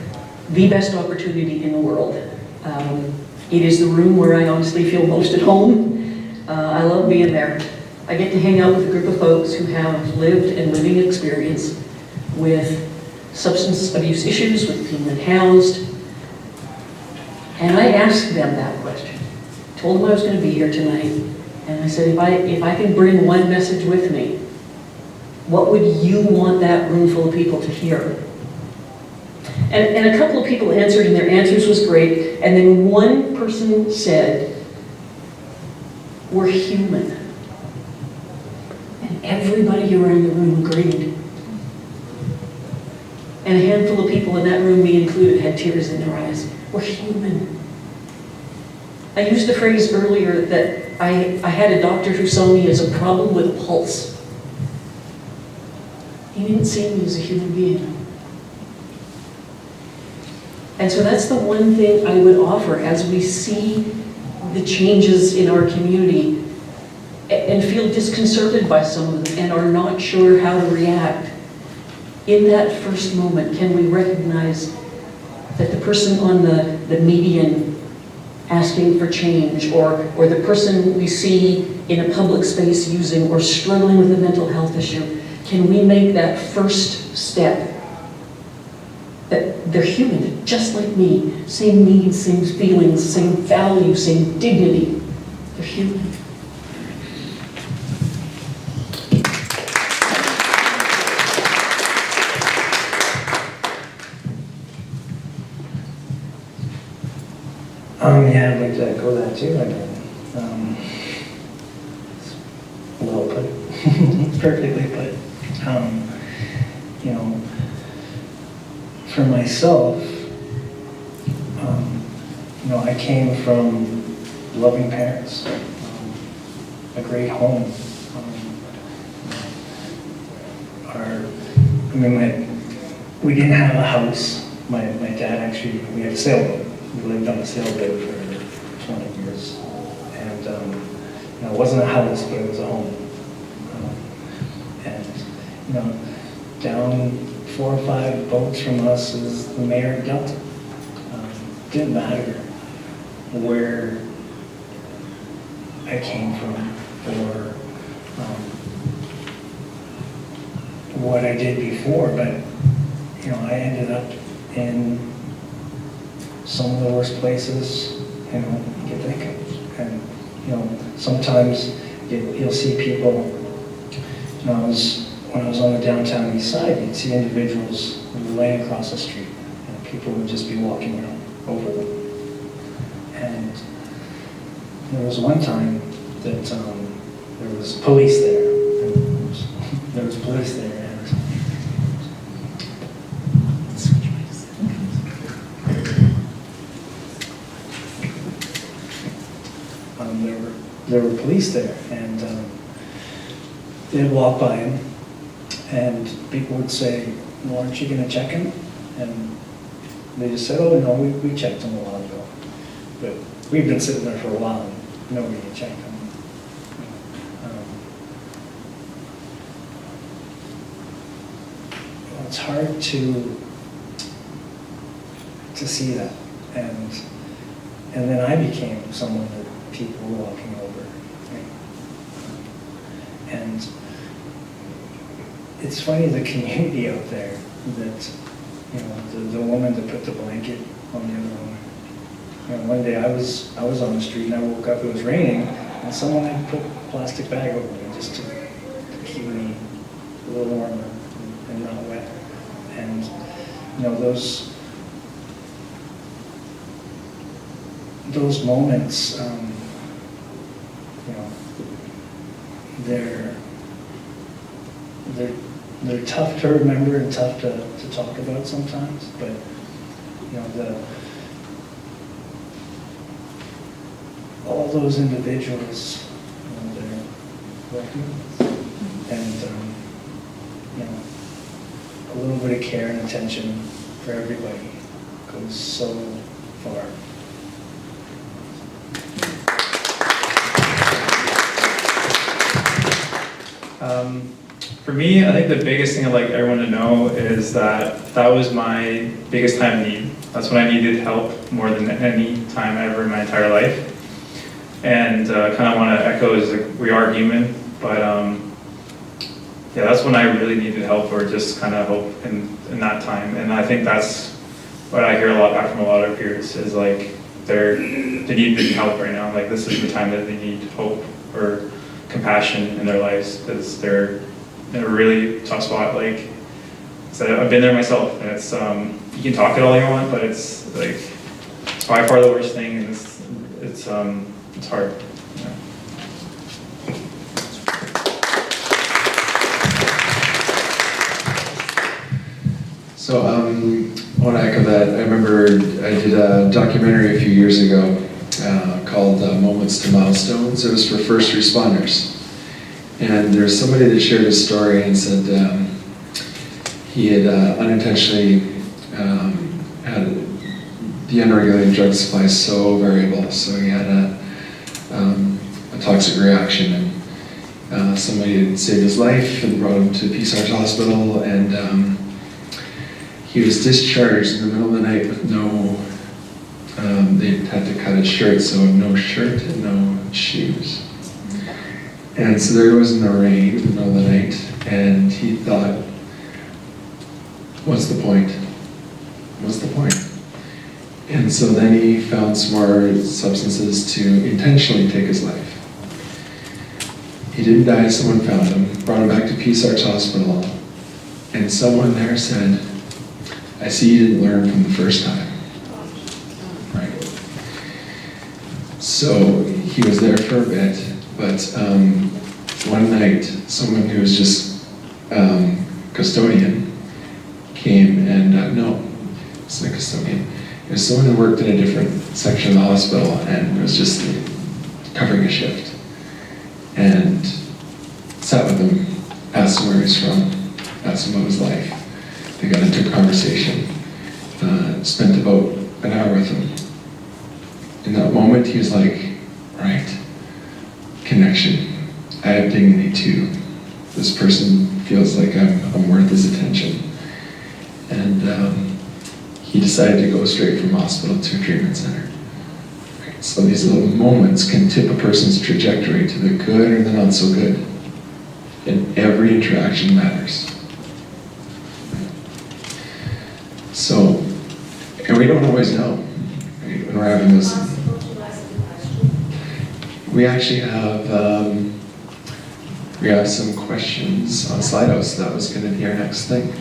the best opportunity in the world. It is the room where I honestly feel most at home. I love being there. I get to hang out with a group of folks who have lived and living experience with substance abuse issues, with being unhoused. And I asked them that question. Told them I was going to be here tonight. And I said, if I can bring one message with me, what would you want that room full of people to hear? And a couple of people answered, and their answers was great. And then one person said, we're human. And everybody around the room agreed. And a handful of people in that room, me included, had tears in their eyes. We're human. I used the phrase earlier that I had a doctor who saw me as a problem with a pulse. He didn't see me as a human being. And so that's the one thing I would offer as we see the changes in our community and feel disconcerted by some of them and are not sure how to react. In that first moment, can we recognize that the person on the median asking for change, or the person we see in a public space using or struggling with a mental health issue, can we make that first step? That they're human, just like me, same needs, same feelings, same values, same dignity. They're human. Yeah, I'd like to echo that too. Well put, perfectly put. you know, for myself, you know, I came from loving parents, a great home. We didn't have a house. My dad actually, we had a sailboat. We lived on a sailboat for 20 years. And you know, it wasn't a house, but it was a home. And you know, down 4 or 5 boats from us is the mayor of Delta. Didn't matter where I came from or what I did before, but you know, I ended up in some of the worst places, you know, you can think of. And you know, sometimes you'll see people. You know, when I was on the downtown east side, you'd see individuals laying across the street, and people would just be walking over them. And there was one time that there was police there. There was police there, and there were police there, and they'd walk by him, and people would say, "Well, aren't you going to check him?" And they just said, "Oh no, we checked him a while ago, but we've been sitting there for a while, and nobody had checked him." It's hard to see that, and then I became someone that people were walking over, right? And it's funny, the community out there that, you know, the woman that put the blanket on the other woman. You know, one day I was on the street and I woke up, it was raining, and someone had put a plastic bag over me just to keep me a little warmer and not wet. And you know, those moments, you know, they're tough to remember and tough to talk about sometimes. But you know, all those individuals, you know, they're working, and you know, a little bit of care and attention for everybody goes so far. For me, I think the biggest thing I'd like everyone to know is that was my biggest time of need. That's when I needed help more than any time ever in my entire life. And kind of want to echo is like, we are human, but yeah, that's when I really needed help, or just kind of hope in that time. And I think that's what I hear a lot back from a lot of peers is like they need help right now. Like this is the time that they need hope or compassion in their lives, because they're in a really tough spot. Like so I've been there myself, and it's you can talk it all you want, but it's like it's by far the worst thing, and it's hard. Yeah. So I want to echo that. I remember I did a documentary a few years ago called Moments to Milestones. It was for first responders. And there's somebody that shared a story and said he had unintentionally had the unregulated drug supply so variable, so he had a toxic reaction, and somebody had saved his life and brought him to Peace Arts Hospital, and he was discharged in the middle of the night with no, they had to cut his shirt, so no shirt and no shoes. And so there was in the rain in the middle of the night, and he thought, what's the point? What's the point? And so then he found some more substances to intentionally take his life. He didn't die, someone found him, brought him back to Peace Arts Hospital, and someone there said, I see you didn't learn from the first time. Right? So he was there for a bit, but one night, someone who was just custodian came and, no, it's not a custodian. It was someone who worked in a different section of the hospital and was just covering a shift. And sat with him, asked him where he's from, asked him about his life. They got into a conversation, spent about an hour with him. In that moment, he was like, right, connection. I have dignity too. This person feels like I'm worth his attention. And he decided to go straight from hospital to a treatment center. Right? So these little moments can tip a person's trajectory to the good or the not so good. And every interaction matters. So, and we don't always know, right, when we're having this. We actually have some questions on Slido, so that was going to be our next thing.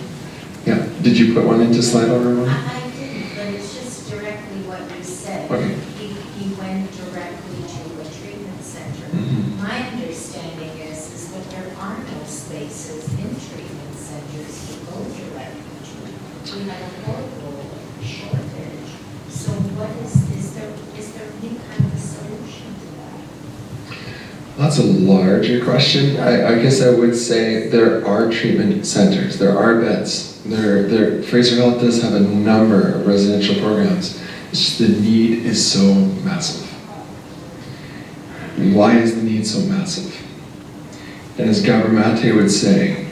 Yeah, did you put one into Slido, Ramon? I didn't, but it's just directly what you said. Okay. He went directly to a treatment center. Mhm. My understanding is that there are no spaces in treatment centers to go directly to. We have a horrible shortage. So what is there any kind of a solution to that? That's a larger question. I guess I would say there are treatment centers, there are beds. Fraser Health does have a number of residential programs. It's just the need is so massive. Why is the need so massive? And as Gabor would say,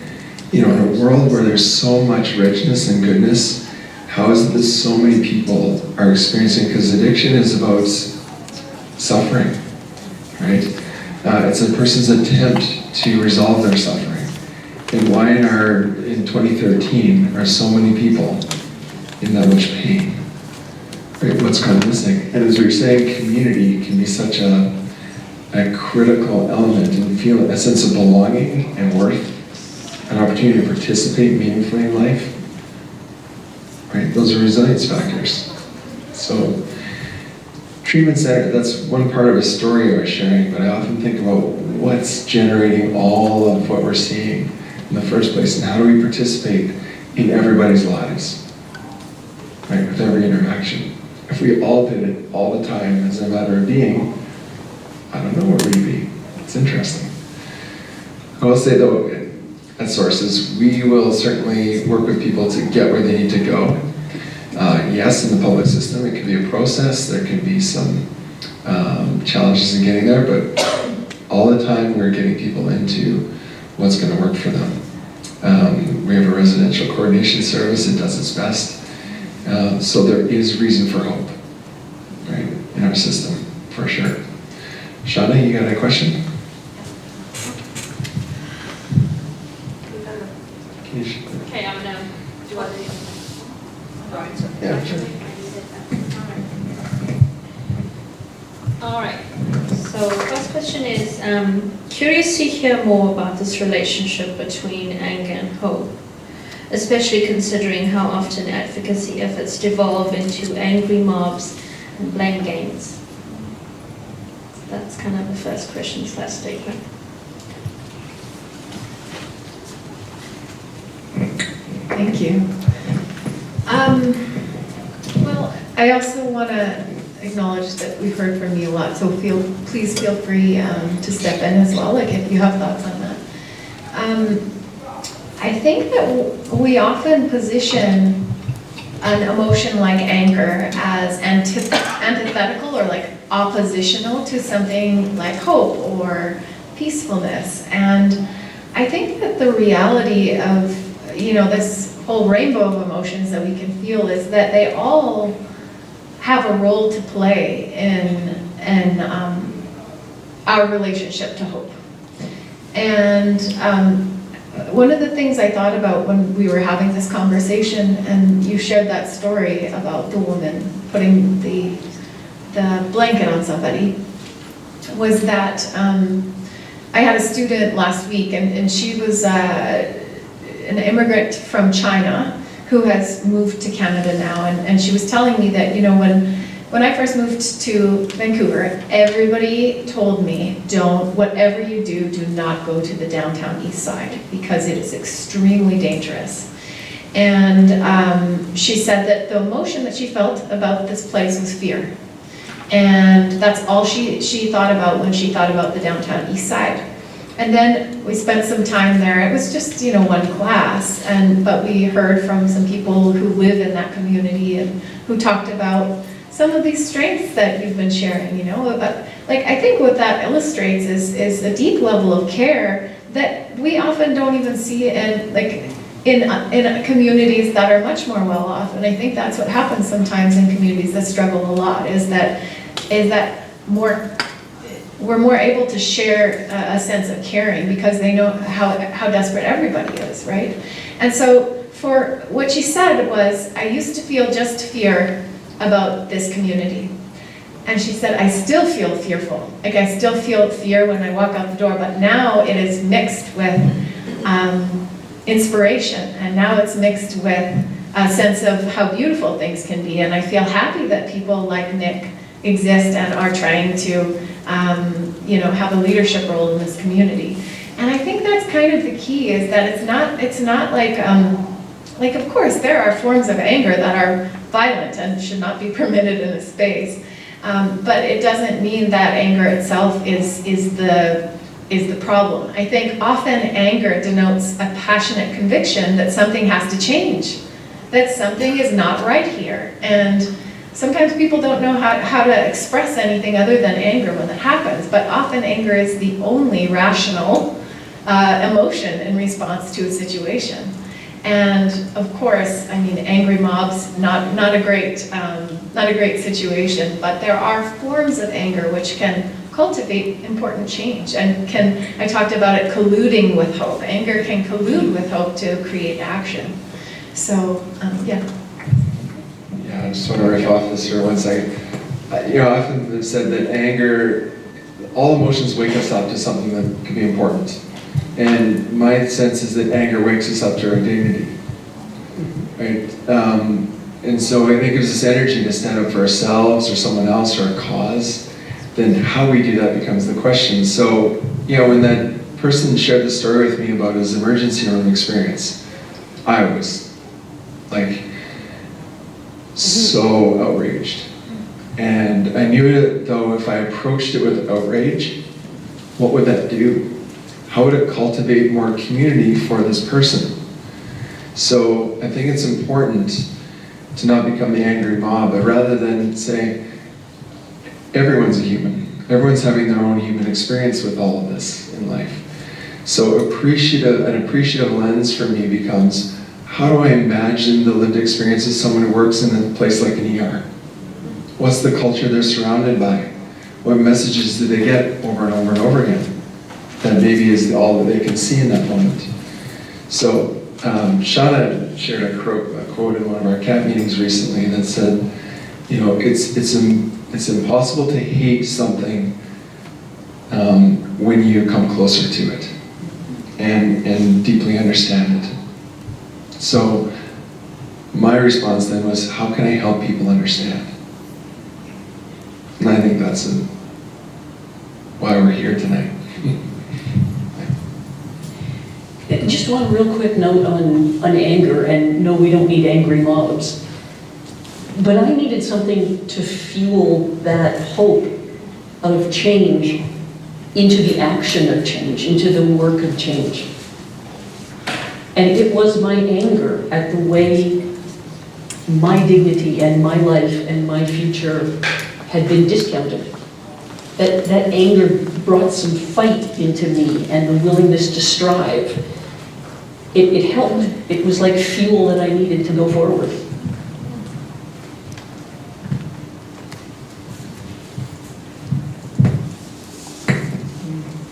in a world where there's so much richness and goodness, how is it that so many people are experiencing, because addiction is about suffering, right? It's a person's attempt to resolve their suffering. And why in 2013 are so many people in that much pain? Right? What's gone missing? And as we were saying, community can be such a critical element and feel a sense of belonging and worth, an opportunity to participate meaningfully in life. Right? Those are resilience factors. So, treatment center, that's one part of a story I was sharing, but I often think about what's generating all of what we're seeing in the first place, and how do we participate in everybody's lives, right, with every interaction. If we all did it all the time as a matter of being, I don't know where we'd be. It's interesting. I will say though, at Sources, we will certainly work with people to get where they need to go. Yes, in the public system, it can be a process. There can be some challenges in getting there, but all the time we're getting people into what's going to work for them. We have a residential coordination service. It does its best. So there is reason for hope, right, in our system, for sure. Shauna, you got a question? Okay, I'm gonna do other. Yeah, sure. All right. So first question is, curious to hear more about this relationship between anger and hope, especially considering how often advocacy efforts devolve into angry mobs and blame games. That's kind of the first question / statement. Thank you. Well, I also want to acknowledge that we've heard from you a lot, so please feel free to step in as well, like if you have thoughts on that. I think that we often position an emotion like anger as antithetical or like oppositional to something like hope or peacefulness. And I think that the reality of, this whole rainbow of emotions that we can feel is that they all have a role to play in our relationship to hope. And one of the things I thought about when we were having this conversation, and you shared that story about the woman putting the blanket on somebody, was that I had a student last week, and she was an immigrant from China who has moved to Canada now, and she was telling me that, when I first moved to Vancouver, everybody told me, whatever you do not go to the downtown east side because it is extremely dangerous. And she said that the emotion that she felt about this place was fear. And that's all she thought about when she thought about the downtown east side. And then we spent some time there. It was just, one class, but we heard from some people who live in that community and who talked about some of these strengths that you've been sharing, I think what that illustrates is a deep level of care that we often don't even see in communities that are much more well off. And I think that's what happens sometimes in communities that struggle a lot, is that we're more able to share a sense of caring because they know how desperate everybody is, right? And so for what she said was, I used to feel just fear about this community. And she said, I still feel fearful. I still feel fear when I walk out the door, but now it is mixed with inspiration, and now it's mixed with a sense of how beautiful things can be. And I feel happy that people like Nick exist and are trying to have a leadership role in this community. And I think that's kind of the key, is that it's not like of course there are forms of anger that are violent and should not be permitted in a space, but it doesn't mean that anger itself is the problem. I think often anger denotes a passionate conviction that something has to change, that something is not right here. And sometimes people don't know how to express anything other than anger when that happens, but often anger is the only rational emotion in response to a situation. And of course, angry mobs, not a great situation, but there are forms of anger which can cultivate important change, and I talked about it colluding with hope. Anger can collude with hope to create action. So, yeah. Yeah, I just want to riff off this for 1 second. Often it's said that anger, all emotions wake us up to something that could be important. And my sense is that anger wakes us up to our dignity, right? And so I think it gives us energy to stand up for ourselves or someone else or a cause. Then how we do that becomes the question. So, when that person shared the story with me about his emergency room experience, I was so outraged. And I knew that though if I approached it with outrage, what would that do? How would it cultivate more community for this person? So I think it's important to not become the angry mob, but rather than say, everyone's a human. Everyone's having their own human experience with all of this in life. So an appreciative lens for me becomes, how do I imagine the lived experience of someone who works in a place like an ER? What's the culture they're surrounded by? What messages do they get over and over and over again? That maybe is all that they can see in that moment. So Shauna shared a quote in one of our CAP meetings recently that said, it's impossible to hate something when you come closer to it and deeply understand it. So my response then was, how can I help people understand? And I think that's why we're here tonight. Just one real quick note on anger, and no, we don't need angry mobs. But I needed something to fuel that hope of change into the action of change, into the work of change. And it was my anger at the way my dignity and my life and my future had been discounted. That anger brought some fight into me and the willingness to strive. It helped. It was like fuel that I needed to go forward.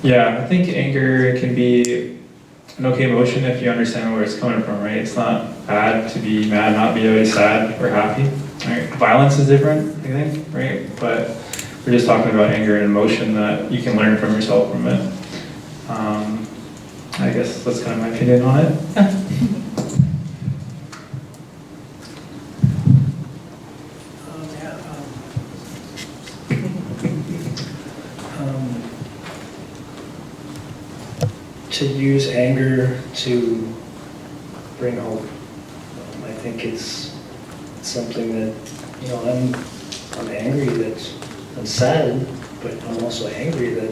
Yeah, I think anger can be an okay emotion if you understand where it's coming from, right? It's not bad to be mad, not be always sad or happy, right? Violence is different, I think, right? But we're just talking about anger and emotion that you can learn from yourself from it. I guess that's kind of my opinion on it. To use anger to bring hope. think it's something that, you know, I'm angry that, I'm sad, but I'm also angry that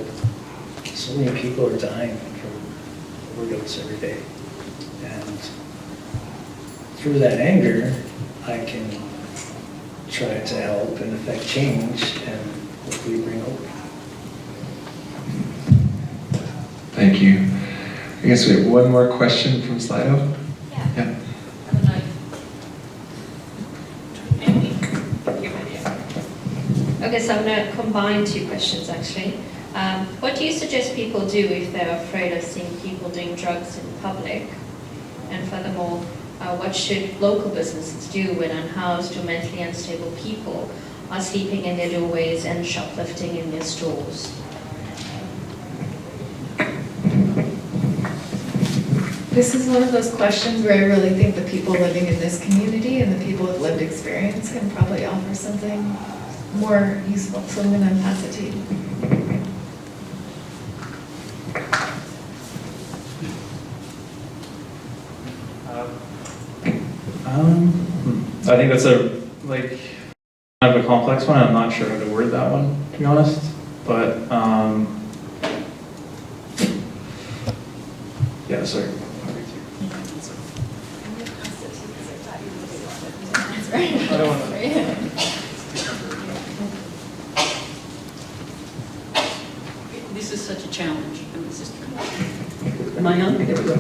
so many people are dying from overdose every day. And through that anger, I can try to help and affect change and hopefully bring hope. Thank you. I guess we have one more question from Slido. Yeah. Okay, so I'm going to combine two questions actually. What do you suggest people do if they're afraid of seeing people doing drugs in public? And furthermore, what should local businesses do when unhoused or mentally unstable people are sleeping in their doorways and shoplifting in their stores? This is one of those questions where I really think the people living in this community and the people with lived experience can probably offer something more useful. So I'm going to pass it to you. I think that's a kind of a complex one. I'm not sure how to word that one, to be honest. But yeah, sorry. I don't want to. This is such a challenge. Am I on? There we go.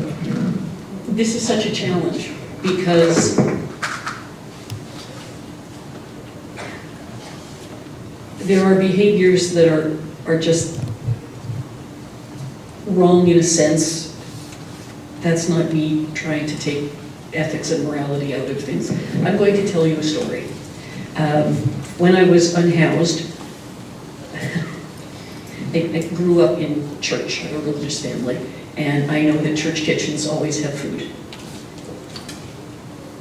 This is such a challenge because there are behaviors that are just wrong in a sense. That's not me trying to take ethics and morality out of things. I'm going to tell you a story. When I was unhoused, I grew up in church, I have a religious family, and I know that church kitchens always have food.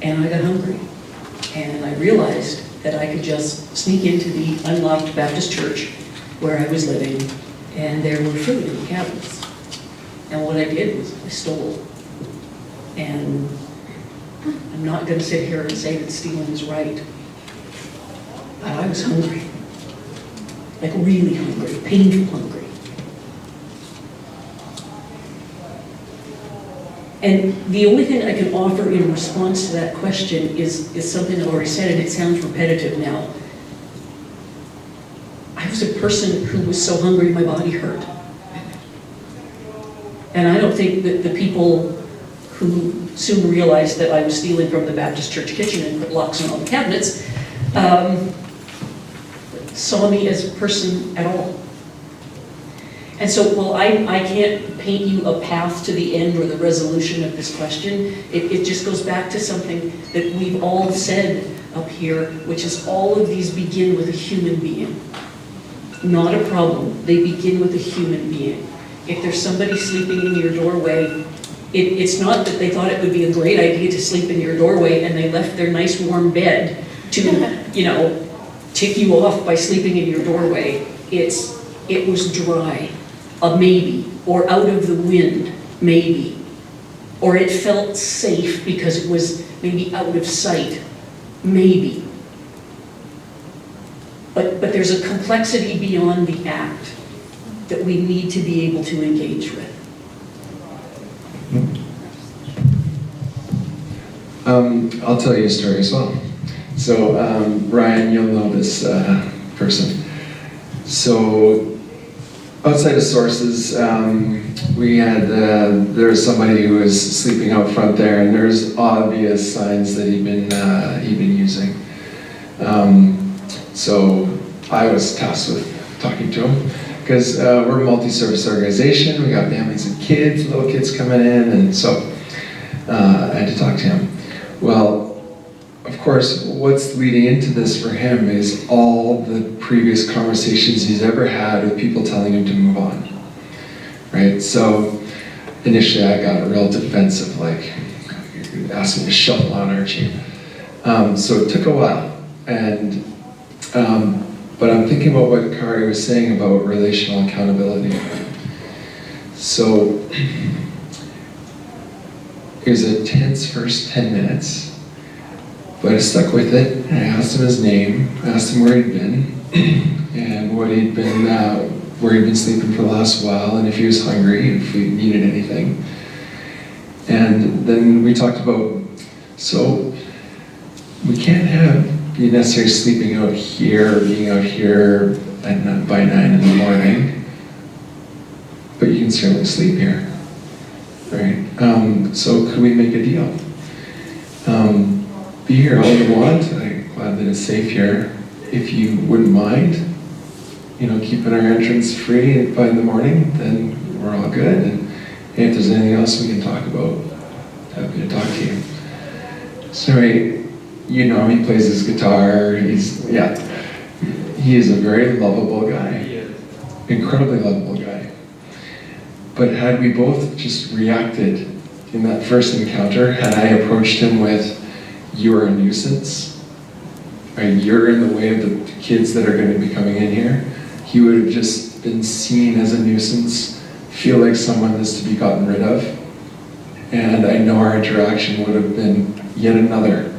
And I got hungry, and I realized that I could just sneak into the unlocked Baptist church where I was living, and there were food in the cabinets. And what I did was I stole. And I'm not going to sit here and say that stealing is right, but I was hungry. Like really hungry, painful hungry. And the only thing I can offer in response to that question is something I've already said, and it sounds repetitive now. I was a person who was so hungry my body hurt. And I don't think that the people who soon realized that I was stealing from the Baptist church kitchen and put locks on all the cabinets, saw me as a person at all. And so while I can't paint you a path to the end or the resolution of this question, it just goes back to something that we've all said up here, which is all of these begin with a human being. Not a problem, they begin with a human being. If there's somebody sleeping in your doorway, it's not that they thought it would be a great idea to sleep in your doorway and they left their nice warm bed to, tick you off by sleeping in your doorway. It was dry, a maybe, or out of the wind, maybe. Or it felt safe because it was maybe out of sight, maybe. But there's a complexity beyond the act that we need to be able to engage with. I'll tell you a story as well. So Ryan, you'll know this person. So outside of sources, we had there was somebody who was sleeping out front there, and there's obvious signs that he'd been using. So I was tasked with talking to him because we're a multi-service organization. We got families and kids, little kids coming in, and so I had to talk to him. Well, of course, what's leading into this for him is all the previous conversations he's ever had with people telling him to move on, right? So initially I got real defensive, like, you're asking me to shuffle on, aren't you? So it took a while, and but I'm thinking about what Kari was saying about relational accountability. So it was a tense first 10 minutes. But I stuck with it, and I asked him his name, asked him where he'd been, and where he'd been sleeping for the last while, and if he was hungry, if he needed anything. And then we talked about, so we can't be necessarily sleeping out here, or being out here by 9 in the morning, but you can certainly sleep here, right? So could we make a deal? Be here all you want. I'm glad that it's safe here. If you wouldn't mind, keeping our entrance free by the morning, then we're all good. And hey, if there's anything else we can talk about, happy to talk to you. Surrey, he plays his guitar. He is a very lovable guy, incredibly lovable guy. But had we both just reacted in that first encounter, had I approached him with, "You are a nuisance, right? You're in the way of the kids that are going to be coming in here," he would have just been seen as a nuisance, feel like someone that's to be gotten rid of. And I know our interaction would have been yet another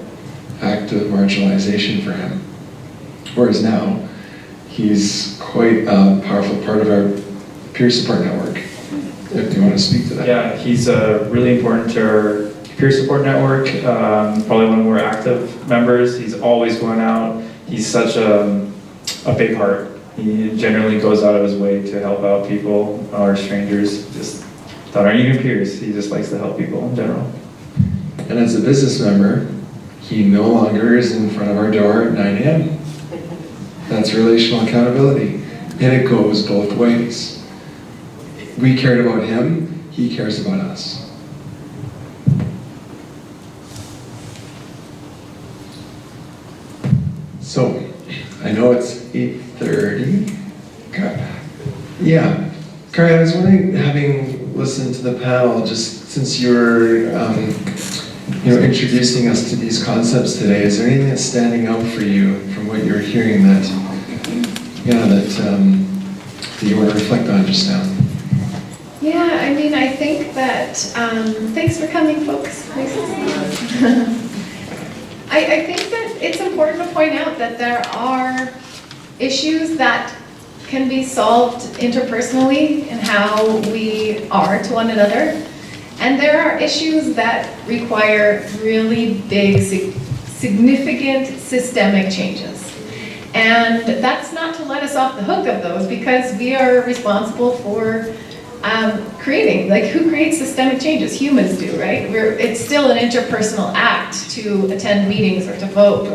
act of marginalization for him. Whereas now, he's quite a powerful part of our peer support network. If you want to speak to that. Yeah, he's really important to our peer support network, probably one of our active members. He's always going out. He's such a big heart. He generally goes out of his way to help out people or strangers just that aren't even peers. He just likes to help people in general. And as a business member, he no longer is in front of our door at 9 a.m. That's relational accountability. And it goes both ways. We cared about him, he cares about us. So, I know it's 8:30. Yeah, Kari, I was wondering, having listened to the panel, just since you're introducing us to these concepts today, is there anything that's standing out for you from what you're hearing that you want to reflect on just now? Yeah, I think that, thanks for coming, folks. Nice to see you. I think that it's important to point out that there are issues that can be solved interpersonally in how we are to one another. And there are issues that require really big, significant systemic changes. And that's not to let us off the hook of those, because we are responsible for creating, who creates systemic changes? Humans do, right? It's still an interpersonal act to attend meetings or to vote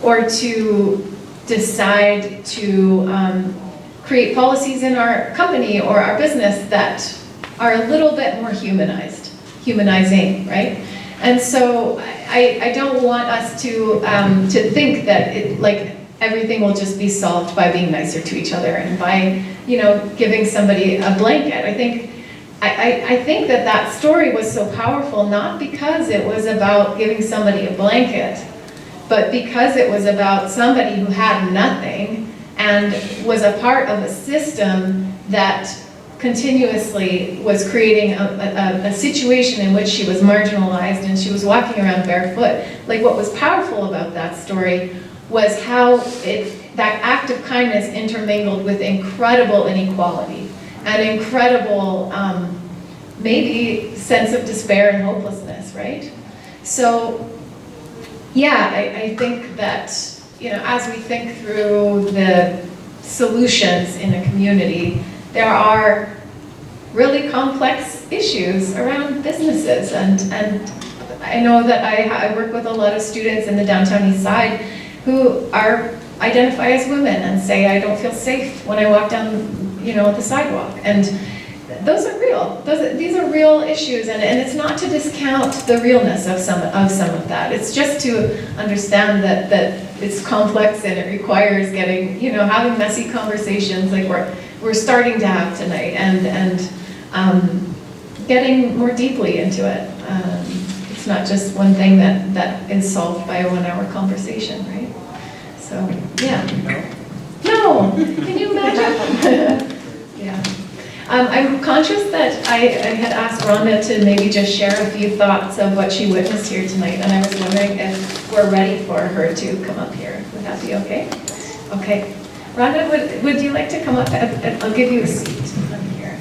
or to decide to create policies in our company or our business that are a little bit more humanizing, right? And so I don't want us to think that everything will just be solved by being nicer to each other and by, giving somebody a blanket. I think that story was so powerful, not because it was about giving somebody a blanket, but because it was about somebody who had nothing and was a part of a system that continuously was creating a situation in which she was marginalized and she was walking around barefoot. What was powerful about that story was how that act of kindness intermingled with incredible inequality and incredible, maybe, sense of despair and hopelessness, right? So, yeah, I think that, as we think through the solutions in a community, there are really complex issues around businesses. And I know that I work with a lot of students in the downtown east side who identify as women and say, I don't feel safe when I walk down, the sidewalk. And those are real. These are real issues, and it's not to discount the realness of some of that. It's just to understand that it's complex and it requires having messy conversations like we're starting to have tonight, and getting more deeply into it. It's not just one thing that is solved by a 1-hour conversation, right? So, yeah. No, can you imagine? Yeah. I'm conscious that I had asked Rhonda to maybe just share a few thoughts of what she witnessed here tonight, and I was wondering if we're ready for her to come up here. Would that be okay? Okay. Rhonda, would you like to come up? I'll give you a seat up here.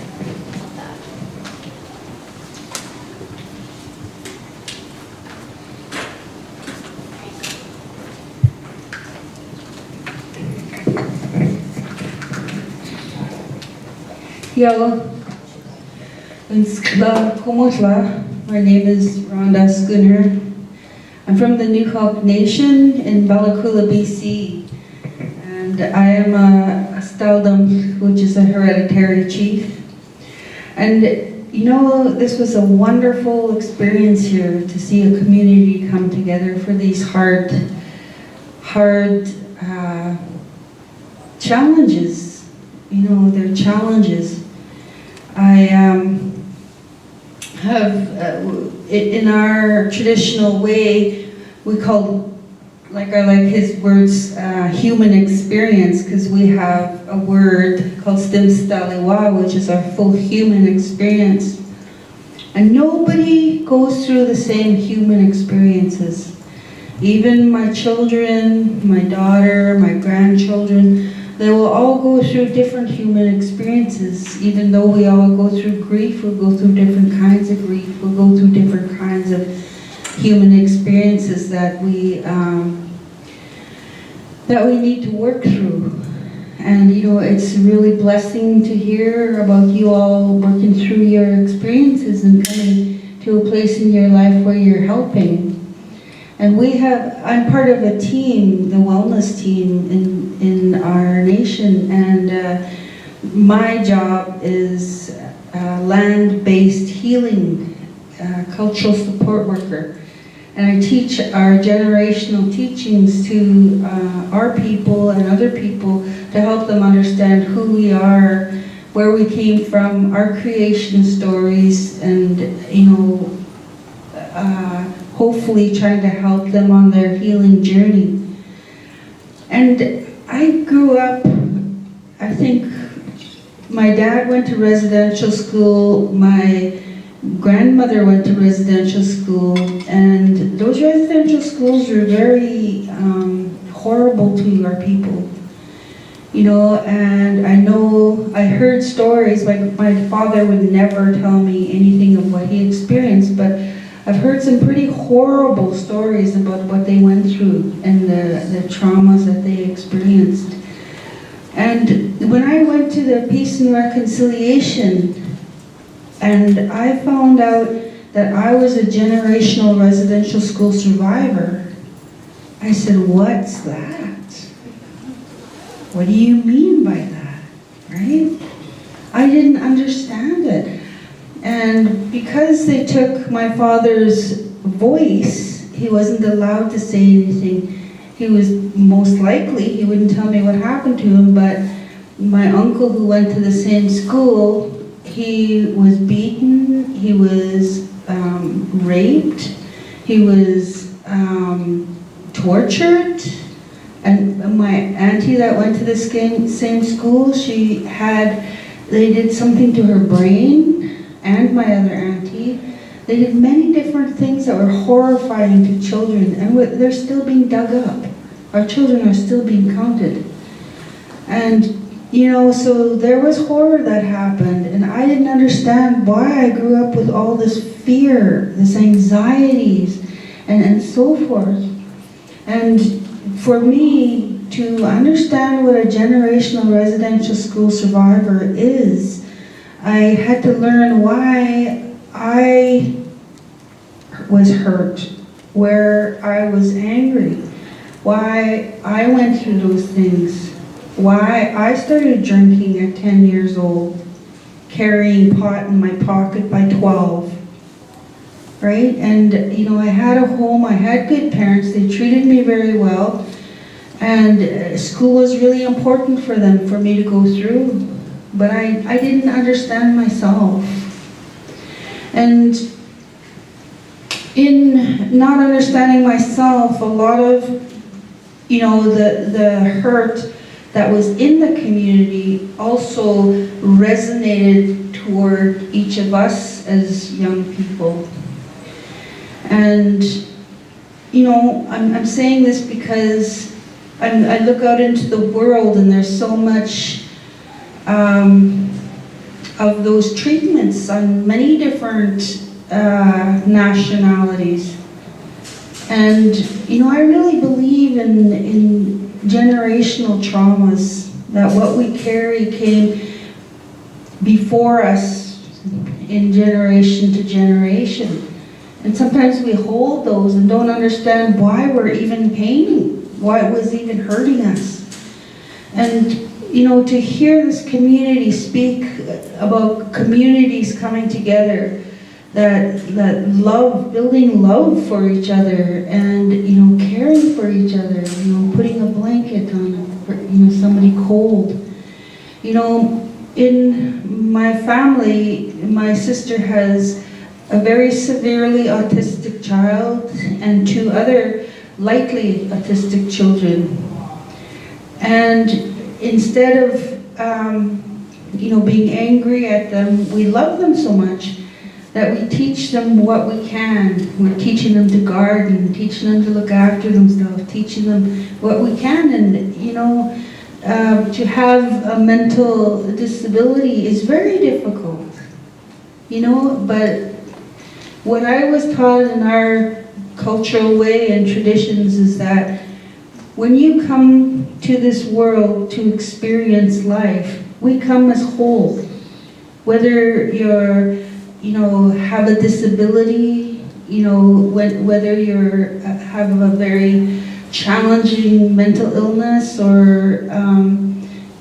Hello. My name is Rhonda Schooner. I'm from the Newhawk Nation in Ballacoola, BC. And I am a Steldom, which is a hereditary chief. And you know, this was a wonderful experience here to see a community come together for these hard challenges. You know, they're challenges. I have, in our traditional way, we call, I like his words, human experience, because we have a word called stimstaliwa, which is our full human experience. And nobody goes through the same human experiences. Even my children, my daughter, my grandchildren, they will all go through different human experiences. Even though we all go through grief, we'll go through different kinds of grief, we'll go through different kinds of human experiences that we need to work through. And you know, it's really blessing to hear about you all working through your experiences and coming to a place in your life where you're helping. And I'm part of a team, the wellness team in our nation, and my job is land-based healing, cultural support worker. And I teach our generational teachings to our people and other people to help them understand who we are, where we came from, our creation stories, and you know, hopefully trying to help them on their healing journey. And I grew up, I think my dad went to residential school, my grandmother went to residential school, and those residential schools were very horrible to our people. You know, and I heard stories, my father would never tell me anything of what he experienced, but I've heard some pretty horrible stories about what they went through and the traumas that they experienced. And when I went to the Peace and Reconciliation, and I found out that I was a generational residential school survivor, I said, what's that? What do you mean by that, right? I didn't understand it. And because they took my father's voice, he wasn't allowed to say anything. He was most likely, he wouldn't tell me what happened to him, but my uncle who went to the same school, he was beaten, he was raped, he was tortured. And my auntie that went to the same school, they did something to her brain, and my other auntie. They did many different things that were horrifying to children, and they're still being dug up. Our children are still being counted. And, you know, so there was horror that happened, and I didn't understand why I grew up with all this fear, this anxieties, and so forth. And for me to understand what a generational residential school survivor is, I had to learn why I was hurt, where I was angry, why I went through those things, why I started drinking at 10 years old, carrying pot in my pocket by 12, right? And you know, I had a home, I had good parents, they treated me very well, and school was really important for them, for me to go through. But I didn't understand myself. And in not understanding myself, a lot of, you know, the hurt that was in the community also resonated toward each of us as young people. And, you know, I'm saying this because I look out into the world and there's so much of those treatments on many different nationalities. And, you know, I really believe in generational traumas, that what we carry came before us in generation to generation. And sometimes we hold those and don't understand why we're even paining, why it was even hurting us. And, you know, to hear this community speak about communities coming together, that love, building love for each other, and, you know, caring for each other, you know, putting a blanket on, you know, somebody cold. You know, in my family, my sister has a very severely autistic child and 2 other lightly autistic children. And instead of, you know, being angry at them, we love them so much that we teach them what we can. We're teaching them to garden, teaching them to look after themselves, teaching them what we can. And, you know, to have a mental disability is very difficult, you know, but what I was taught in our cultural way and traditions is that when you come to this world to experience life, we come as whole. Whether you're, you know, have a disability, you know, whether you're have a very challenging mental illness or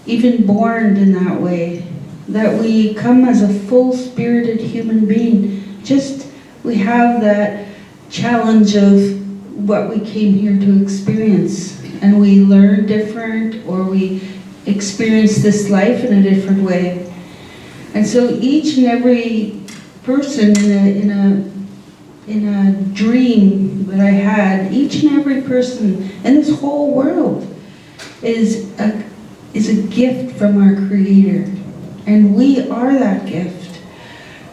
even born in that way, that we come as a full-spirited human being. Just we have that challenge of what we came here to experience, and we learn different, or we experience this life in a different way. And so each and every person in a dream that I had, each and every person in this whole world is a gift from our Creator, and we are that gift,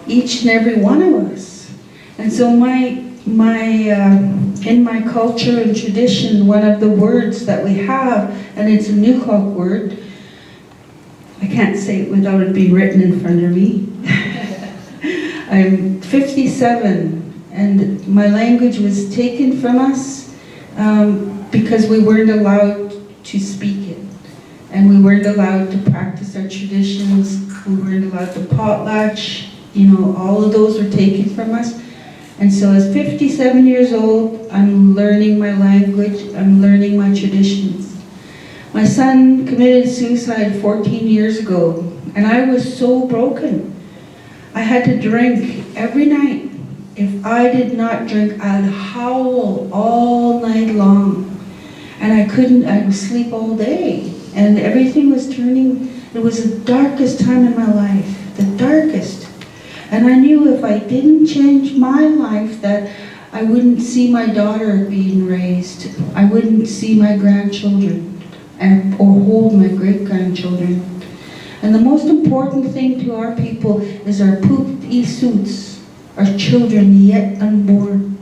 each and every one of us. And so in my culture and tradition, one of the words that we have, and it's a Nukok word, I can't say it without it being written in front of me. I'm 57, and my language was taken from us because we weren't allowed to speak it, and we weren't allowed to practice our traditions, we weren't allowed to potlatch, you know, all of those were taken from us. And so as 57 years old, I'm learning my language, I'm learning my traditions. My son committed suicide 14 years ago, and I was so broken. I had to drink every night. If I did not drink, I'd howl all night long. And I would sleep all day. And everything was turning, it was the darkest time in my life, the darkest. And I knew if I didn't change my life that I wouldn't see my daughter being raised. I wouldn't see my grandchildren or hold my great-grandchildren. And the most important thing to our people is our pooped e-suits, our children yet unborn.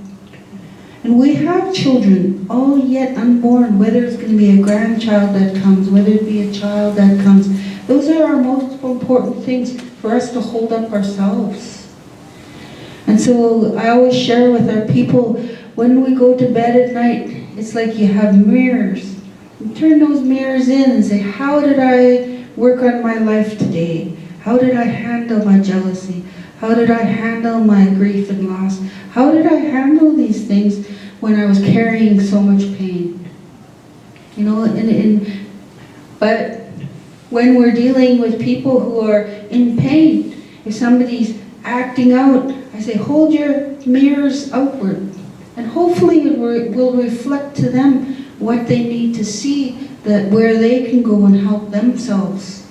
And we have children all yet unborn, whether it's going to be a grandchild that comes, whether it be a child that comes. Those are our most important things for us to hold up ourselves. And so I always share with our people, when we go to bed at night, it's like you have mirrors. You turn those mirrors in and say, how did I work on my life today? How did I handle my jealousy? How did I handle my grief and loss? How did I handle these things when I was carrying so much pain? You know, but when we're dealing with people who are in pain, if somebody's acting out, I say, hold your mirrors outward. And hopefully it will reflect to them what they need to see, that where they can go and help themselves.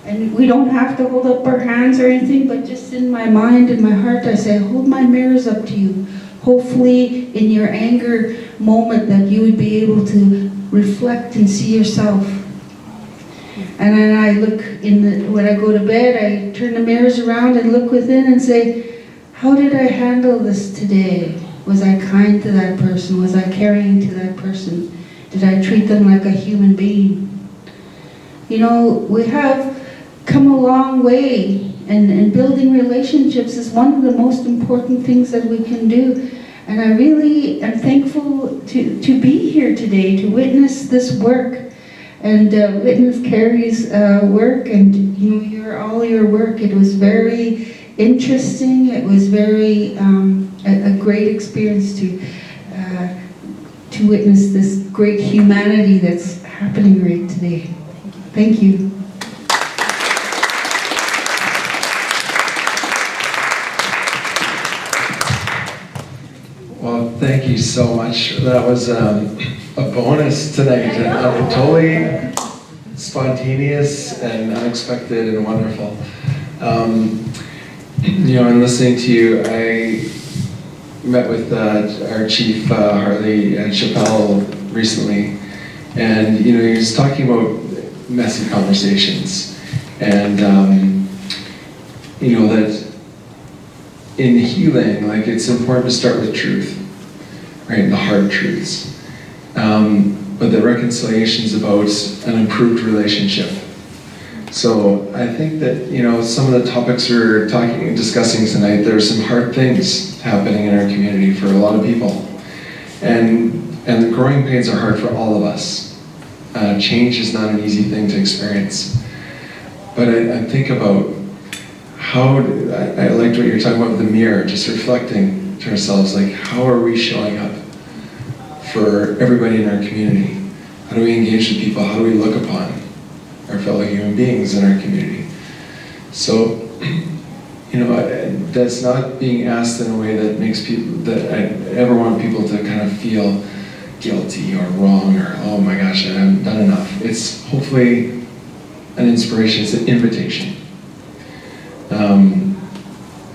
And we don't have to hold up our hands or anything, but just in my mind and my heart, I say, hold my mirrors up to you. Hopefully in your anger moment that you would be able to reflect and see yourself. And then I look when I go to bed, I turn the mirrors around and look within and say, how did I handle this today? Was I kind to that person? Was I caring to that person? Did I treat them like a human being? You know, we have come a long way, and building relationships is one of the most important things that we can do. And I really am thankful to be here today, to witness this work, and witness Kari's work, and all your work. It was very interesting. It was very a great experience to witness this great humanity that's happening right today. Thank you. Well, thank you so much. That was a bonus tonight. Totally spontaneous and unexpected and wonderful. In listening to you, I met with our chief, Harley Chappelle, recently, and he was talking about messy conversations, and that in healing, like, it's important to start with truth, right? The hard truths. But the reconciliation is about an improved relationship. So I think that, some of the topics we're discussing tonight, there's some hard things happening in our community for a lot of people. And the growing pains are hard for all of us. Change is not an easy thing to experience. But I think about I liked what you're talking about with the mirror, just reflecting to ourselves, like, how are we showing up for everybody in our community? How do we engage with people? How do we look upon our fellow human beings in our community? So, that's not being asked in a way that makes people, that I ever want people to kind of feel guilty or wrong or, oh my gosh, I haven't done enough. It's hopefully an inspiration, it's an invitation.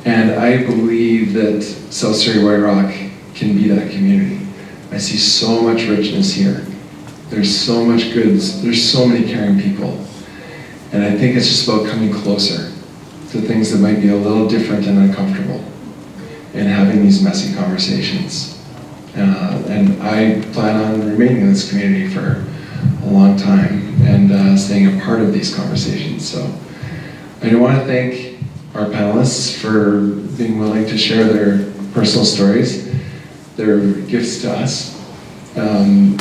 And I believe that South Surrey White Rock can be that community. I see so much richness here. There's so much goods. There's so many caring people. And I think it's just about coming closer to things that might be a little different and uncomfortable, and having these messy conversations. And I plan on remaining in this community for a long time and staying a part of these conversations. So I do want to thank our panelists for being willing to share their personal stories, their gifts to us. Thank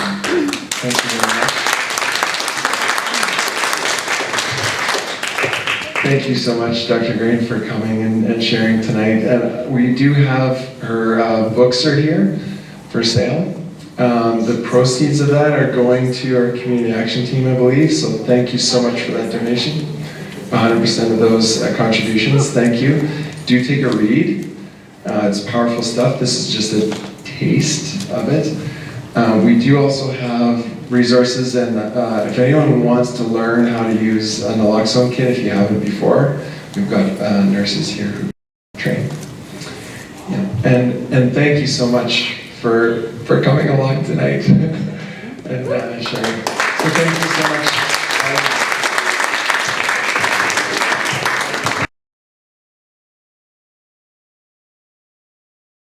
you very much. Thank you so much, Dr. Grain, for coming and sharing tonight. And we do have her books are here for sale. The proceeds of that are going to our community action team, I believe, so thank you so much for that donation. 100% of those contributions, thank you. Do take a read. It's powerful stuff. This is just a taste of it. We do also have resources, and if anyone wants to learn how to use a naloxone kit, if you haven't before, we've got nurses here who train. Yeah. And thank you so much for coming along tonight and sharing. So thank you so much.